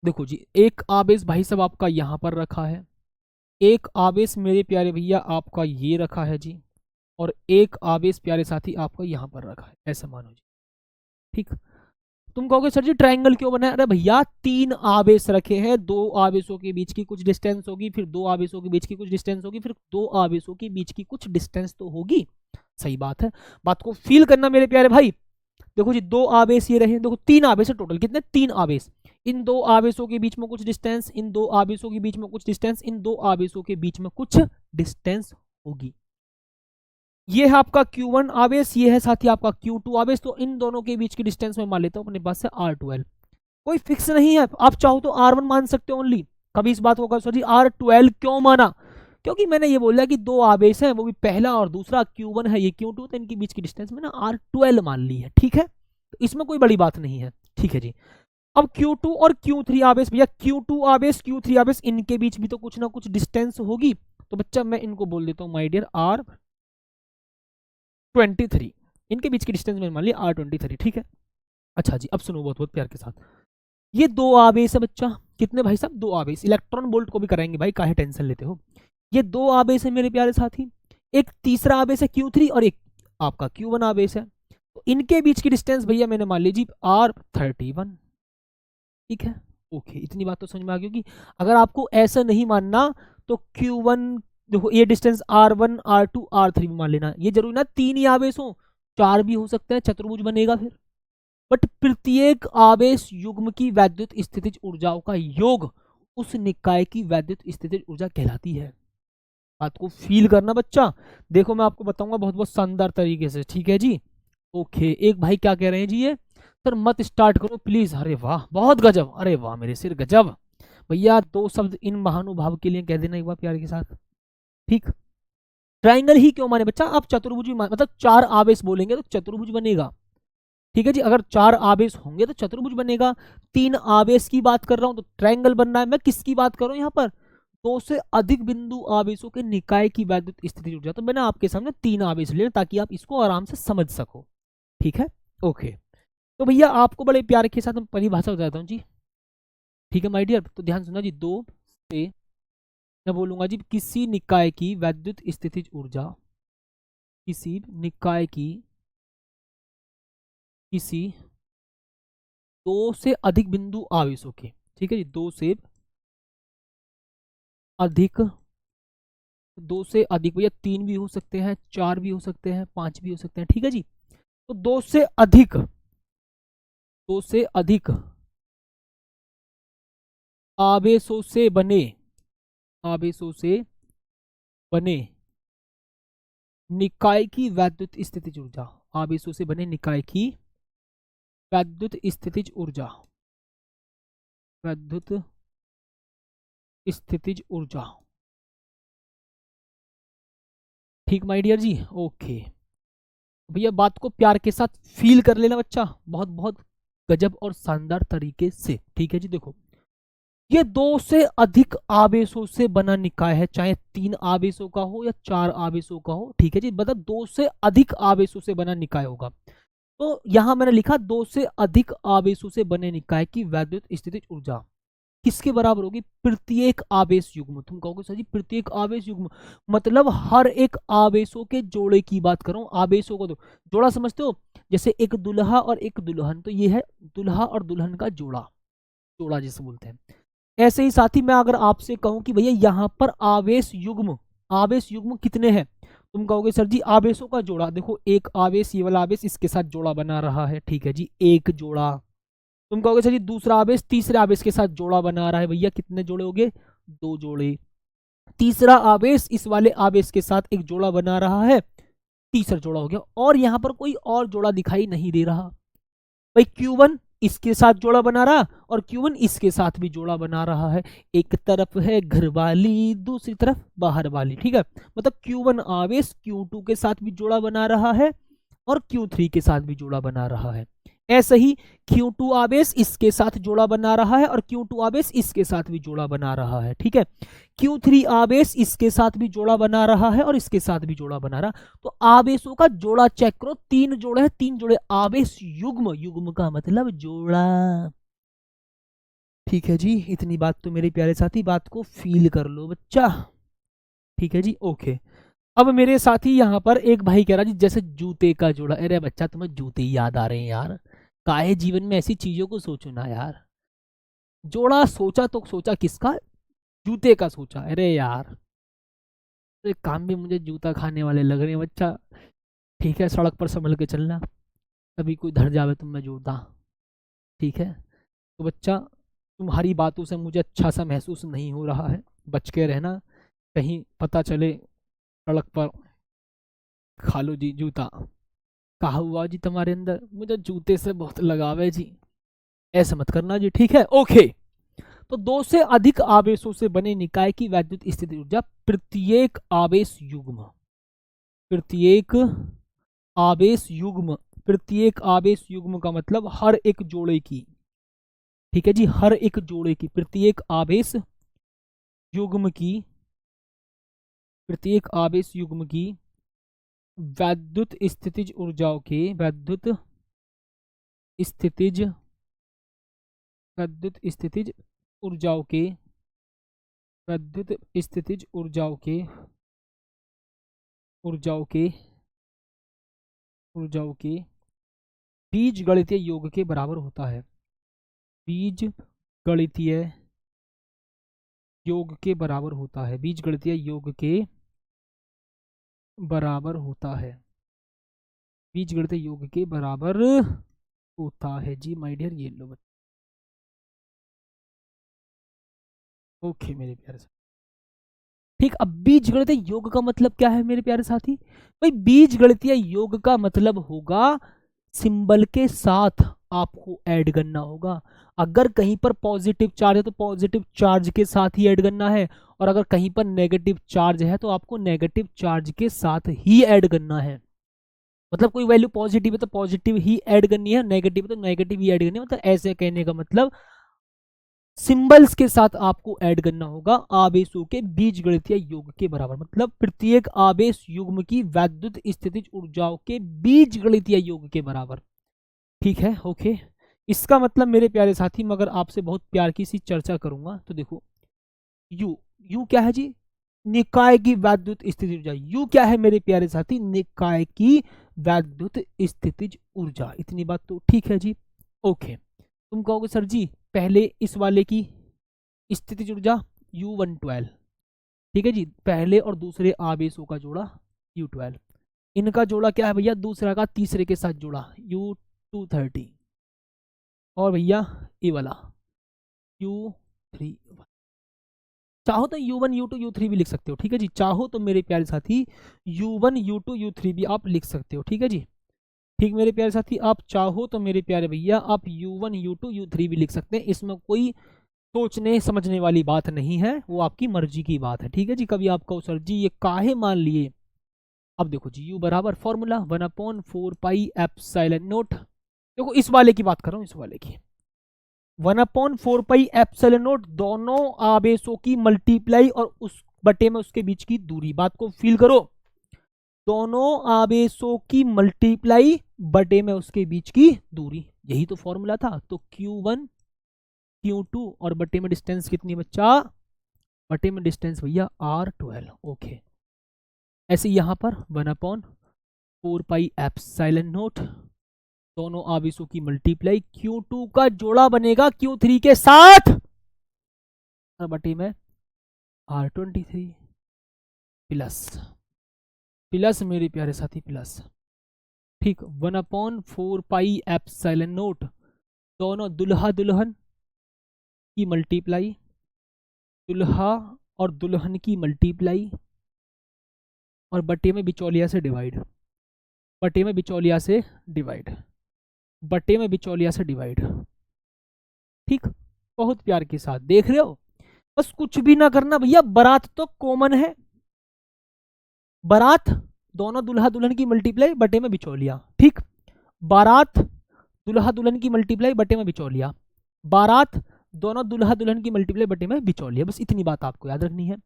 देखो जी, एक आवेश भाई साहब आपका यहां पर रखा है, एक आवेश मेरे प्यारे भैया आपका ये रखा है जी, और एक आवेश प्यारे साथी आपका यहां पर रखा है, ऐसा मानो जी। ठीक, तुम कहोगे सर जी ट्रायंगल क्यों बना है? अरे भैया तीन आवेश रखे हैं, दो आवेशों के बीच की कुछ डिस्टेंस होगी, फिर दो आवेशों के बीच की कुछ डिस्टेंस होगी, फिर दो आवेशों के बीच की कुछ डिस्टेंस तो होगी। सही बात है, बात को फील करना मेरे प्यारे भाई। देखो जी दो आवेश ये रहे, देखो तीन आवेश है टोटल, कितने? तीन आवेश। इन दो आवेशों के बीच में कुछ डिस्टेंस, इन दो आवेशों के बीच में कुछ डिस्टेंस, इन दो आवेशों के बीच में कुछ डिस्टेंस होगी। ये है आपका Q1 आवेश, ये है साथी आपका Q2 आवेश। तो इन दोनों के बीच की डिस्टेंस में मान लेता हूं अपने पास से R12। कोई फिक्स नहीं है, आप चाहो तो R1 मान सकते हो ओनली। कभी इस बात को कहो सर जी R12 क्यों माना? क्योंकि मैंने ये बोला कि दो आवेश है, वो भी पहला और दूसरा, Q1 है ये Q2, तो इनके बीच की डिस्टेंस में ना R12 मान ली है। ठीक है, तो इसमें कोई बड़ी बात नहीं है। ठीक है जी, अब Q2 और Q3 आवेश, भैया Q2 आवेश Q3 आवेश इनके बीच भी तो कुछ ना कुछ डिस्टेंस होगी। तो बच्चा मैं इनको बोल देता हूँ माय डियर R23, इनके बीच की डिस्टेंस में मान लिया R23। ठीक है, अच्छा जी, अब सुनो बहुत बहुत प्यार के साथ, ये दो आवेश है बच्चा। कितने भाई साहब? दो आवेश। इलेक्ट्रॉन बोल्ट को भी कराएंगे भाई, काहे टेंशन लेते हो। ये दो आवेश है मेरे प्यारे साथी, एक तीसरा आवेश है Q3 और एक आपका Q1 आवेश है। तो इनके बीच की डिस्टेंस भैया मैंने मान लीजिए R31। ठीक है, ओके, इतनी बात तो समझ में आ गई होगी। अगर आपको ऐसा नहीं मानना तो Q1 देखो ये डिस्टेंस R1 R2 R3 भी मान लेना। ये जरूरी ना तीन ही आवेश हो, चार भी हो सकते हैं, चतुर्भुज बनेगा फिर। बट प्रत्येक आवेश युग्म की वैद्युत स्थितिज ऊर्जाओं का योग उस निकाय की वैद्युत स्थितिज ऊर्जा कहलाती है। बात को फील करना बच्चा। देखो मैं आपको बताऊंगा बहुत बहुत शानदार तरीके से। ठीक है जी, ओके। एक भाई क्या कह रहे हैं जी, ये सर मत स्टार्ट करो प्लीज। अरे वाह, बहुत गजब, अरे वाह मेरे सिर गजब। भैया दो शब्द इन महानुभाव के लिए कह देना एक बार प्यार के साथ। ठीक, ट्राइंगल ही क्यों माने बच्चा? आप चतुर्भुज भी मतलब चार आवेश बोलेंगे तो चतुर्भुज बनेगा। ठीक है जी, अगर चार आवेश होंगे तो चतुर्भुज बनेगा। तीन आवेश की बात कर रहा हूं तो ट्रायंगल बन रहा है। मैं किसकी बात कर रहा हूं यहाँ पर? दो से अधिक बिंदु आवेशों के निकाय की वैद्युत स्थिति ऊर्जा। तो मैंने आपके सामने तीन आवेश लिए ताकि आप इसको आराम से समझ सको। ठीक है, ओके। तो भैया आपको बड़े प्यार के साथ मैं परिभाषा बताता हूँ जी। ठीक है माय डियर, तो ध्यान सुनना जी। दो से मैं बोलूंगा जी किसी निकाय की वैद्युत स्थितिज ऊर्जा, किसी निकाय की किसी दो से अधिक बिंदु आवेशों के। ठीक है जी, दो से अधिक, दो से अधिक भैया तीन भी हो सकते हैं, चार भी हो सकते हैं, पांच भी हो सकते हैं। ठीक है जी, तो दो से अधिक, दो से अधिक आवेशों से बने, आवेशों से बने निकाय की वैद्युत स्थितिज ऊर्जा, आवेशों से बने निकाय की वैद्युत स्थितिज ऊर्जा, वैद्युत स्थितिज ऊर्जा। ठीक माय डियर जी, ओके। भैया बात को प्यार के साथ फील कर लेना बच्चा, बहुत बहुत गजब और शानदार तरीके से। ठीक है जी, देखो ये दो से अधिक आवेशों से बना निकाय है, चाहे तीन आवेशों का हो या चार आवेशों का हो। ठीक है जी, मतलब दो से अधिक आवेशों से बना निकाय होगा। तो यहां मैंने लिखा दो से अधिक आवेशों से बने निकाय की वैद्युत स्थितिज ऊर्जा किसके बराबर होगी? प्रत्येक आवेश युग्म। तुम कहोगे सर जी प्रत्येक आवेश युग्म मतलब हर एक आवेशों के जोड़े की बात कर रहा हूं। आवेशों को तो जोड़ा समझते हो, जैसे एक दुल्हा और एक दुल्हन, तो ये है दुल्हा और दुल्हन का जोड़ा, जोड़ा जिसे बोलते हैं। ऐसे ही साथी मैं अगर आपसे कहूं कि भैया यहां पर आवेश युग्म, आवेश युग्म कितने हैं? तुम कहोगे सर जी आवेशों का जोड़ा। देखो एक आवेश, ये वाला आवेश इसके साथ जोड़ा बना रहा है। ठीक है जी, एक जोड़ा। तुम कहोगे सर जी दूसरा आवेश तीसरे आवेश के साथ जोड़ा बना रहा है। भैया कितने जोड़े हो गए? दो जोड़े। तीसरा आवेश इस वाले आवेश के साथ एक जोड़ा बना रहा है, तीसरा जोड़ा हो गया। और यहां पर कोई और जोड़ा दिखाई नहीं दे रहा भाई। Q1 इसके साथ जोड़ा बना रहा और Q1 इसके साथ भी जोड़ा बना रहा है। एक तरफ है घर वाली, दूसरी तरफ बाहर वाली, ठीक है। मतलब Q1 आवेश Q2 के साथ भी जोड़ा बना रहा है और Q3 के साथ भी जोड़ा बना रहा है। ऐसे ही Q2 आवेश इसके साथ जोड़ा बना रहा है और Q2 आवेश इसके साथ भी जोड़ा बना रहा है, ठीक है। Q3 आवेश इसके साथ भी जोड़ा बना रहा है और इसके साथ भी जोड़ा बना रहा। तो आवेशों का जोड़ा चेक करो, 3 जोड़े हैं, 3 जोड़े आवेश युग्म, युग्म का मतलब जोड़ा, ठीक है जी। इतनी बात तो मेरे प्यारे साथी बात को फील कर लो बच्चा, ठीक है जी, ओके। अब मेरे साथी यहाँ पर एक भाई कह रहा जी जैसे जूते का जोड़ा। अरे बच्चा तुम्हें जूते ही याद आ रहे हैं यार, काहे जीवन में ऐसी चीजों को सोचो ना यार। जोड़ा सोचा तो सोचा किसका, जूते का सोचा। अरे यार ये काम भी मुझे जूता खाने वाले लग रहे हैं बच्चा। ठीक है, सड़क पर संभल के चलना, कभी कोई धर जावे तो मैं जूता, ठीक है। तो बच्चा तुम्हारी बातों से मुझे अच्छा सा महसूस नहीं हो रहा है, बच के रहना, कहीं पता चले सड़क पर खा लो जी जूता। कहा हुआ जी तुम्हारे अंदर, मुझे जूते से बहुत लगाव है जी, ऐसा मत करना जी, ठीक है, ओके। तो दो से अधिक आवेशों से बने निकाय की वैद्युत स्थिति ऊर्जा प्रत्येक आवेश युग्म, प्रत्येक आवेश युग्म, प्रत्येक आवेश युग्म का मतलब हर एक जोड़े की, ठीक है जी, हर एक जोड़े की, प्रत्येक आवेश युग्म की, प्रत्येक आवेश युग्म की वैद्युत स्थितिज ऊर्जाओं के, वैद्युत स्थितिज, वैद्युत स्थितिज ऊर्जाओं के, वैद्युत स्थितिज ऊर्जाओं के, ऊर्जाओं के, ऊर्जाओं के बीज गणितीय योग के बराबर होता है, बीज गणितीय योग के बराबर होता है, बीज गणितीय योग के बराबर होता है, बीज गणितीय योग के बराबर होता है जी माय डियर। ये लो बच्चे, ओके मेरे प्यारे साथी, ठीक। अब बीज गणितीय योग का मतलब क्या है मेरे प्यारे साथी? भाई बीज गणितीय योग का मतलब होगा सिंबल के साथ आपको ऐड करना होगा। अगर कहीं पर पॉजिटिव चार्ज है तो पॉजिटिव चार्ज के साथ ही ऐड करना है, और अगर कहीं पर नेगेटिव चार्ज है तो आपको नेगेटिव चार्ज के साथ ही ऐड करना है। मतलब कोई वैल्यू पॉजिटिव है तो पॉजिटिव ही ऐड करनी है, नेगेटिव है तो नेगेटिव ही ऐड करनी है। मतलब ऐसे कहने का मतलब सिंबल्स के साथ आपको ऐड करना होगा आवेशों के बीज गणितीय योग के बराबर। मतलब प्रत्येक आवेश युग्म की वैद्युत स्थितिज ऊर्जाओं के बीज गणितीय योग के बराबर, ठीक है, ओके। इसका मतलब मेरे प्यारे साथी, मगर आपसे बहुत प्यार की सी चर्चा करूंगा तो देखो, यू, यू क्या है जी? निकाय की वैद्युत स्थितिज ऊर्जा। यू क्या है मेरे प्यारे साथी? निकाय की वैद्युत स्थितिज ऊर्जा। इतनी बात तो ठीक है जी, ओके। तुम कहोगे सर जी पहले इस वाले की स्थितिज ऊर्जा U112, ठीक है जी, पहले और दूसरे आवेशों का जोड़ा U12, इनका जोड़ा क्या है भैया? दूसरा का तीसरे के साथ जोड़ा U230, और भैया ये वाला U3, चाहो तो U1 U2 U3 भी लिख सकते हो, ठीक है जी। चाहो तो मेरे प्यारे साथी U1 U2 U3 भी आप लिख सकते हो, ठीक है जी। ठीक मेरे प्यारे साथी, आप चाहो तो मेरे प्यारे भैया आप U1 U2 U3 भी लिख सकते हैं, इसमें कोई सोचने समझने वाली बात नहीं है, वो आपकी मर्जी की बात है, ठीक है जी। कभी आप कहो सर जी ये काहे मान लिए? अब देखो जी, U बराबर फॉर्मूला 1/4 पाई एप्सिलॉन नोट। देखो इस वाले की बात कर रहा हूँ, इस वाले की 1/4 पाई एप्सिलॉन नोट, दोनों आवेशों की मल्टीप्लाई और उस बटे में उसके बीच की दूरी। बात को फील करो, दोनों आवेशों की मल्टीप्लाई बटे में उसके बीच की दूरी, यही तो फॉर्मूला था। तो Q1 Q2 और बटे में डिस्टेंस कितनी बच्चा? बटे में डिस्टेंस भैया R12, ओके। ऐसे यहां पर 1/4 पाई एप्सिलॉन नोट, दोनों आवेशों की मल्टीप्लाई, Q2 का जोड़ा बनेगा Q3 के साथ, और बटे में R23 प्लस, प्लस मेरे प्यारे साथी प्लस, ठीक। 1/4 पाई एप्सिलॉन नोट, दोनों दुल्हा दुल्हन की मल्टीप्लाई, दुल्हा और दुल्हन की मल्टीप्लाई और बटे में बिचौलिया से डिवाइड, बटे में बिचौलिया से डिवाइड, बटे में बिचौलिया से डिवाइड। ठीक, बहुत प्यार के साथ देख रहे हो, बस कुछ भी ना करना भैया, बारात तो कॉमन है, बारात दोनों दुल्हा दुल्हन की मल्टीप्लाई बटे में बिचौलिया। ठीक, बारात दुल्हा दुल्हन की मल्टीप्लाई बटे में बिचौलिया, बारात दोनों दुल्हा दुल्हन की मल्टीप्लाई बटे में बिचौलिया, बस इतनी बात आपको याद रखनी है।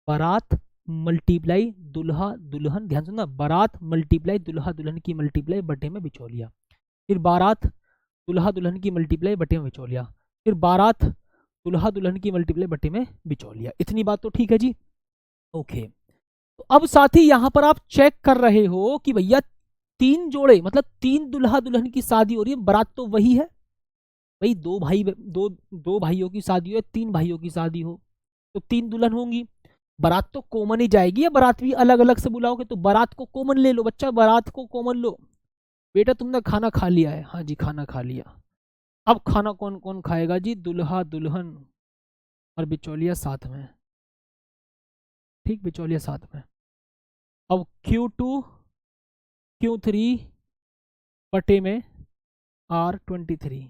बारात मल्टीप्लाई दुल्हा दुल्हन, ध्यान सुनना, बारात मल्टीप्लाई दुल्हा दुल्हन की मल्टीप्लाई बटे में बिचौलिया, फिर बारात दुल्हा दुल्हन की मल्टीप्लाई बटे में बिचौलिया, फिर बारात दुल्हा दुल्हन की मल्टीप्लाई बटे में बिचौलिया। इतनी बात तो ठीक है जी, ओके। तो अब साथी यहां पर आप चेक कर रहे हो कि भैया तीन जोड़े मतलब तीन दुल्हा दुल्हन की शादी हो रही है, बारात तो वही है भाई, दो भाइयों की शादी हो, तीन भाइयों की शादी हो तो तीन दुल्हन होंगी, बारात तो कॉमन ही जाएगी, या बारात भी अलग अलग से बुलाओगे, तो बारात को कॉमन ले लो बच्चा, बारात को कॉमन लो। बेटा तुमने खाना खा लिया है? हाँ जी खाना खा लिया। अब खाना कौन कौन खाएगा जी? दुल्हा दुल्हन और बिचौलिया साथ में। ठीक, बिचौलिया साथ में। अब Q2 Q3 बटे में R23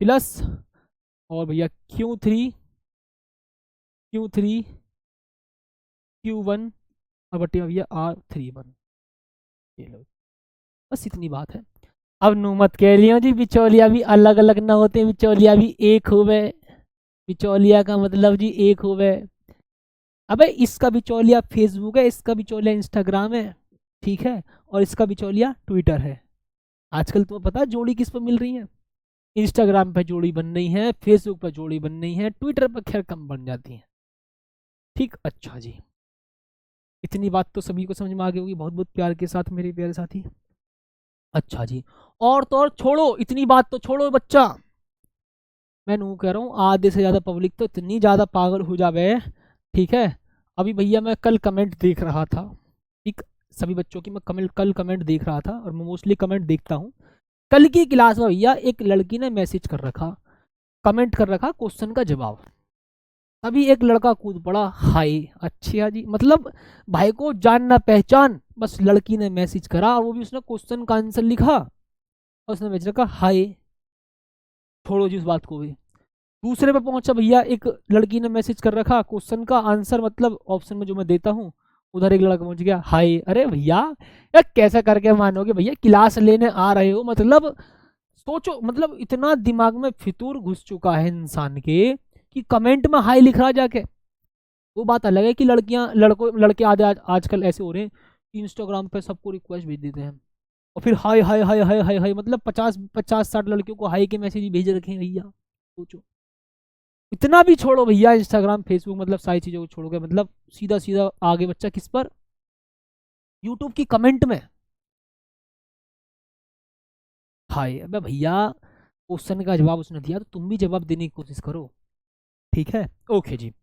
प्लस, और भैया Q3 Q1 और बटे में भैया R31। ये लो, बस इतनी बात है। अब नु मत कह लियो जी बिचौलिया भी अलग अलग ना होते, बिचौलिया भी एक हुए, बिचौलिया का मतलब जी एक हुए। अबे इसका बिचौलिया फेसबुक है, इसका बिचौलिया इंस्टाग्राम है, ठीक है, और इसका बिचौलिया ट्विटर है। आजकल तुम्हें पता है जोड़ी किस पर मिल रही है? इंस्टाग्राम पे जोड़ी बन रही है, फेसबुक पर जोड़ी बन रही है, ट्विटर पर खैर कम बन जाती है। ठीक, अच्छा जी, इतनी बात तो सभी को समझ में आ गई होगी बहुत बहुत प्यार के साथ मेरे प्यारे साथी। अच्छा जी, और तो और छोड़ो, इतनी बात तो छोड़ो बच्चा, मैं नू कह रहा हूँ आधे से ज्यादा पब्लिक तो इतनी ज्यादा पागल हो जावे, ठीक है। अभी भैया मैं कल कमेंट देख रहा था, ठीक, सभी बच्चों की मैं कल कमेंट देख रहा था, और मैं मोस्टली कमेंट देखता हूँ। कल की क्लास में भैया एक लड़की ने मैसेज कर रखा, कमेंट कर रखा क्वेश्चन का जवाब, तभी एक लड़का कूद पड़ा, हाय। अच्छा जी, मतलब भाई को जान ना पहचान, बस लड़की ने मैसेज करा और वो भी उसने क्वेश्चन का आंसर लिखा और उसने मैसेज रखा हाय। छोड़ो जी उस बात को भी। दूसरे पे पहुंचा भैया, एक लड़की ने मैसेज कर रखा क्वेश्चन का आंसर, मतलब ऑप्शन में जो मैं देता हूँ, उधर एक लड़का पहुंच गया हाय। अरे भैया यार कैसा करके मानोगे भैया, क्लास लेने आ रहे हो, मतलब सोचो, मतलब इतना दिमाग में फितूर घुस चुका है इंसान के कि कमेंट में हाय लिख रहा जाके। वो बात अलग है कि लड़कियां लड़के आधे आजकल ऐसे हो रहे हैं कि इंस्टाग्राम पे सबको रिक्वेस्ट भेज देते हैं और फिर हाय हाय हाय हाय हाय हाय, मतलब 50-60 लड़कियों को हाय के मैसेज भेज रखे हैं भैया। सोचो, इतना भी छोड़ो भैया, इंस्टाग्राम फेसबुक मतलब सारी चीजों को छोड़ोगे, मतलब सीधा सीधा आगे बच्चा किस पर? यूट्यूब की कमेंट में हाय। अबे भैया क्वेश्चन का जवाब उसने दिया तो तुम भी जवाब देने की कोशिश करो, ठीक है, ओके जी।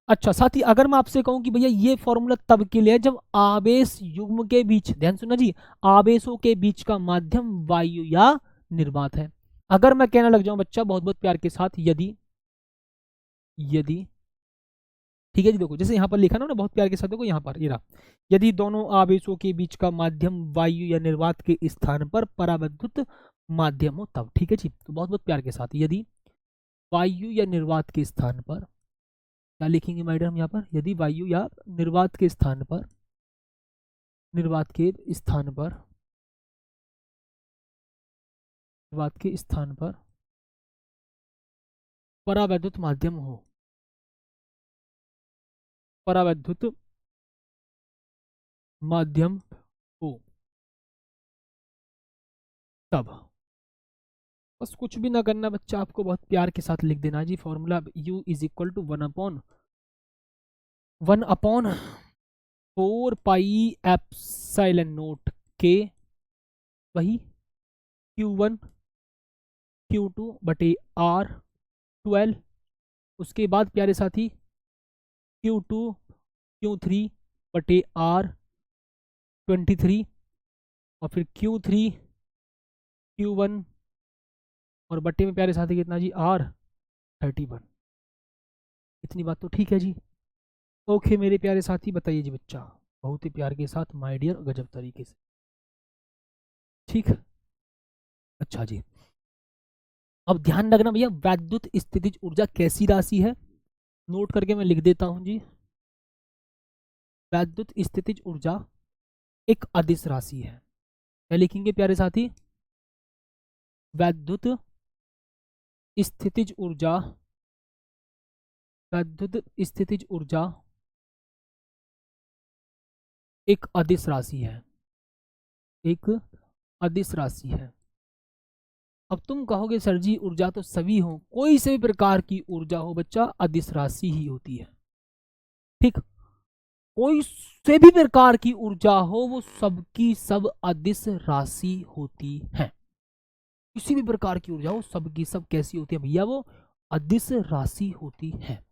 अच्छा साथी, अगर मैं आपसे कहूं कि भैया ये फॉर्मूला तब के लिए है जब आवेश युग्म के बीच, ध्यान सुनना जी, आवेशों के बीच का माध्यम वायु या निर्वात है। अगर मैं कहना लग जाऊं बच्चा बहुत बहुत प्यार के साथ, यदि यदि ठीक है जी, देखो जैसे यहाँ पर लिखा ना बहुत प्यार के साथ, देखो यहाँ पर ये रहा, यदि दोनों आवेशों के बीच का माध्यम वायु या निर्वात के स्थान पर परावैद्युत माध्यम हो तब, ठीक है जी। तो बहुत बहुत प्यार के साथ, यदि वायु या निर्वात के स्थान पर, क्या लिखेंगे मैडम हम यहाँ पर? यदि वायु या निर्वात के स्थान पर, निर्वात के स्थान पर, निर्वात के स्थान पर परावैद्युत माध्यम हो, परावैद्युत माध्यम हो तब, बस कुछ भी ना करना बच्चा, आपको बहुत प्यार के साथ लिख देना जी formula, U is equal to 1/4 pi epsilon naught के, वही Q1 Q2 बटे R12, उसके बाद प्यारे साथी Q2 Q3 बटे R23, और फिर Q3 Q1 और बट्टे में प्यारे साथी कितना जी R31। इतनी बात तो ठीक है जी, ओके मेरे प्यारे साथी, बताइए जी बच्चा, बहुत ही प्यार के साथ, माय डियर, गजब तरीके से। ठीक, अच्छा जी। अब ध्यान रखना भैया, वैद्युत स्थितिज ऊर्जा कैसी राशि है, नोट करके मैं लिख देता हूं जी। वैद्युत स्थितिज ऊर्जा एक अदिश राशि है। क्या लिखेंगे प्यारे साथी? वैद्युत स्थितिज ऊर्जा, वैद्युत स्थितिज ऊर्जा एक अदिश राशि है, एक अदिश राशि है। अब तुम कहोगे सर जी ऊर्जा तो सभी हो, कोई से भी प्रकार की ऊर्जा हो बच्चा अदिश राशि ही होती है। ठीक, कोई से भी प्रकार की ऊर्जा हो वो सबकी सब अदिश राशि होती है। किसी भी प्रकार की ऊर्जा हो सबकी सब कैसी होती है भैया, वो अदिश राशि होती है।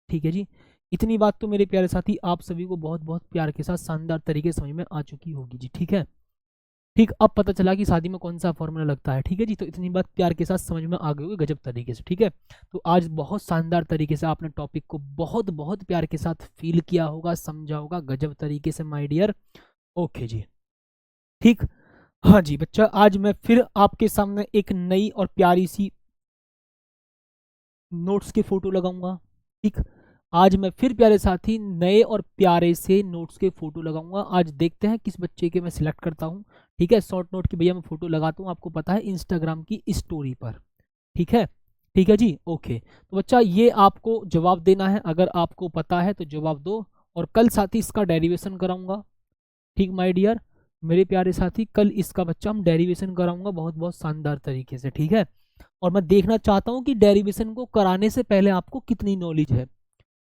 ठीक है जी, इतनी बात तो मेरे प्यारे साथी आप सभी को बहुत बहुत प्यार के साथ शानदार तरीके से समझ में आ चुकी होगी जी। ठीक है, ठीक, अब पता चला कि शादी में कौन सा फॉर्मूला लगता है। ठीक है जी, तो इतनी बात प्यार के साथ समझ में आ गई होगी गजब तरीके से। ठीक है, तो आज बहुत शानदार तरीके से आपने टॉपिक को बहुत बहुत प्यार के साथ फील किया होगा, समझा होगा गजब तरीके से माय डियर। ओके जी, ठीक, हाँ जी बच्चा, आज मैं फिर आपके सामने एक नई और प्यारी सी नोट्स की फोटो लगाऊंगा। ठीक, आज मैं फिर प्यारे साथी नए और प्यारे से नोट्स के फोटो लगाऊंगा। आज देखते हैं किस बच्चे के मैं सिलेक्ट करता हूं। ठीक है, शॉर्ट नोट की भैया मैं फोटो लगाता हूं, आपको पता है, इंस्टाग्राम की स्टोरी पर। ठीक है, ठीक है जी, ओके। तो बच्चा ये आपको जवाब देना है, अगर आपको पता है तो जवाब दो, और कल साथी इसका डेरिवेशन कराऊंगा। ठीक माय डियर, मेरे प्यारे साथी कल इसका बच्चा हम डेरिवेशन कराऊंगा बहुत बहुत शानदार तरीके से। ठीक है, और मैं देखना चाहता हूं कि डेरिवेशन को कराने से पहले आपको कितनी नॉलेज है।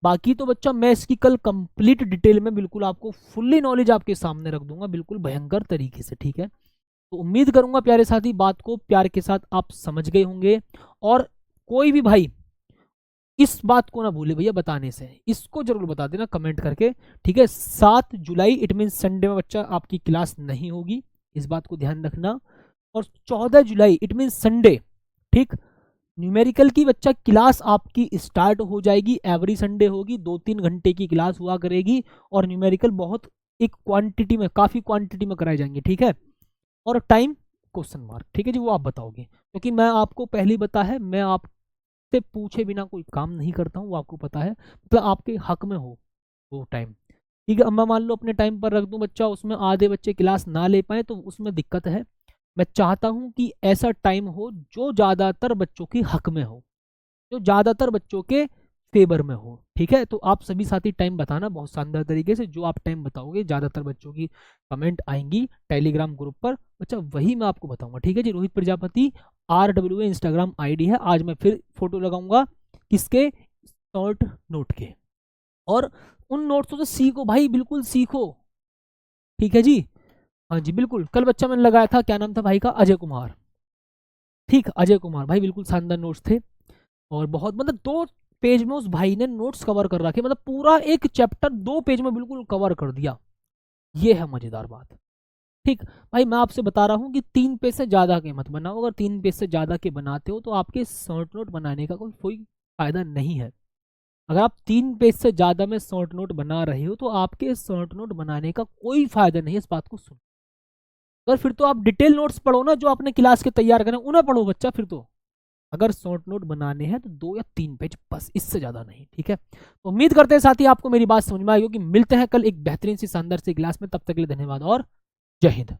बाकी तो बच्चा मैं इसकी कल कंप्लीट डिटेल में बिल्कुल आपको फुल्ली नॉलेज आपके सामने रख दूंगा, बिल्कुल भयंकर तरीके से। ठीक है, तो उम्मीद करूंगा प्यारे साथी बात को प्यार के साथ आप समझ गए होंगे। और कोई भी भाई इस बात को ना भूले भैया बताने से, इसको जरूर बता देना कमेंट करके। ठीक है, 7 जुलाई इट मीन संडे में बच्चा आपकी क्लास नहीं होगी, इस बात को ध्यान रखना। और 14 जुलाई इट मीन संडे, ठीक, न्यूमेरिकल की बच्चा क्लास आपकी स्टार्ट हो जाएगी। एवरी संडे होगी, 2-3 घंटे की क्लास हुआ करेगी, और न्यूमेरिकल बहुत एक क्वांटिटी में, काफी क्वांटिटी में कराए जाएंगे। ठीक है, और टाइम क्वेश्चन मार्क। ठीक है जी, वो आप बताओगे, क्योंकि मैं आपको पहले ही बता है, मैं आपसे पूछे बिना कोई काम नहीं करता हूँ, वो आपको पता है, मतलब आपके हक में हो वो टाइम। ठीक है, अब मैं मान लो अपने टाइम पर रख दूं बच्चा, उसमें आधे बच्चे क्लास ना ले पाए तो उसमें दिक्कत है। मैं चाहता हूं कि ऐसा टाइम हो जो ज्यादातर बच्चों के हक में हो, जो ज्यादातर बच्चों के फेवर में हो। ठीक है, तो आप सभी साथी टाइम बताना बहुत शानदार तरीके से, जो आप टाइम बताओगे ज्यादातर बच्चों की कमेंट आएंगी टेलीग्राम ग्रुप पर बच्चा, वही मैं आपको बताऊंगा। ठीक है जी, Rohit Prajapati RWA Instagram ID है। आज मैं फिर फोटो लगाऊंगा किसके, शॉर्ट नोट के, और उन नोट्सों से सीखो भाई, बिल्कुल सीखो। ठीक है जी, हाँ जी बिल्कुल, कल बच्चा मैंने लगाया था, क्या नाम था भाई का, अजय कुमार। ठीक, अजय कुमार भाई, बिल्कुल शानदार नोट्स थे, और बहुत मतलब 2 पेज में उस भाई ने नोट्स कवर कर रखे, मतलब पूरा एक चैप्टर 2 पेज में बिल्कुल कवर कर दिया। ये है मजेदार बात। ठीक भाई, मैं आपसे बता रहा हूँ कि 3 पेज से ज्यादा के मत बनाओ, अगर 3 पेज से ज्यादा के बनाते हो तो आपके शॉर्ट नोट बनाने का कोई फायदा नहीं है। अगर आप 3 पेज से ज्यादा में शॉर्ट नोट बना रहे हो तो आपके शॉर्ट नोट बनाने का कोई फायदा नहीं है, इस बात को सुनो। अगर फिर तो आप डिटेल नोट्स पढ़ो ना, जो आपने क्लास के तैयार करें उन्हें पढ़ो बच्चा फिर तो। अगर शॉर्ट नोट बनाने हैं तो 2 या 3 पेज बस, इससे ज्यादा नहीं। ठीक है, तो उम्मीद करते हैं साथी आपको मेरी बात समझ में आई होगी। मिलते हैं कल एक बेहतरीन सी शानदार सी क्लास में, तब तक के लिए धन्यवाद और जय हिंद।